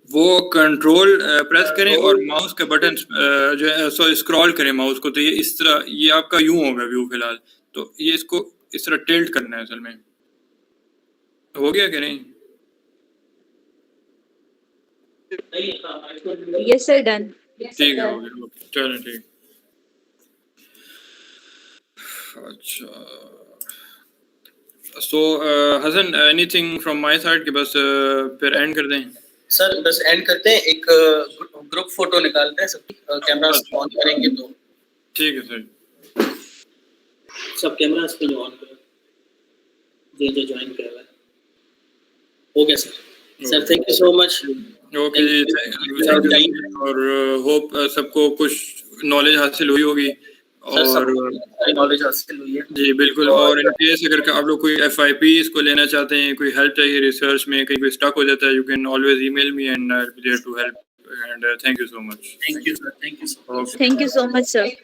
वो कंट्रोल प्रेस करें और माउस का बटन जो है सो स्क्रॉल करें माउस को, तो ये इस तरह, ये आपका यूं होगा व्यू फिलहाल। तो ये इसको इस तरह टिल्ट करना है असल में। हो गया कि नहीं? Yes sir, done. ठीक है, हो गया, चलो ठीक। अच्छा, so Hasan, anything from my side कि बस फिर एंड कर दें? सर बस एंड करते हैं, एक ग्रुप फोटो निकालते हैं, सब कैमरा ऑन करेंगे तो। ठीक है सर। सब कैमरा पे ऑन करो, जो ज्वाइन कर रहा है। हो गया sir, thank you so much. Okay जी, थैंक यू। और होप सबको कुछ नॉलेज हासिल हुई होगी। और नॉलेज हासिल हुई है जी बिल्कुल। और इन केस अगर आप लोग कोई FIP इसको लेना चाहते हैं, कोई हेल्प चाहिए रिसर्च में, कहीं पे स्टक हो जाता है, you can always email me and I will be there to help. And thank you so much. Thank you sir, thank you so much. Thank you so much sir.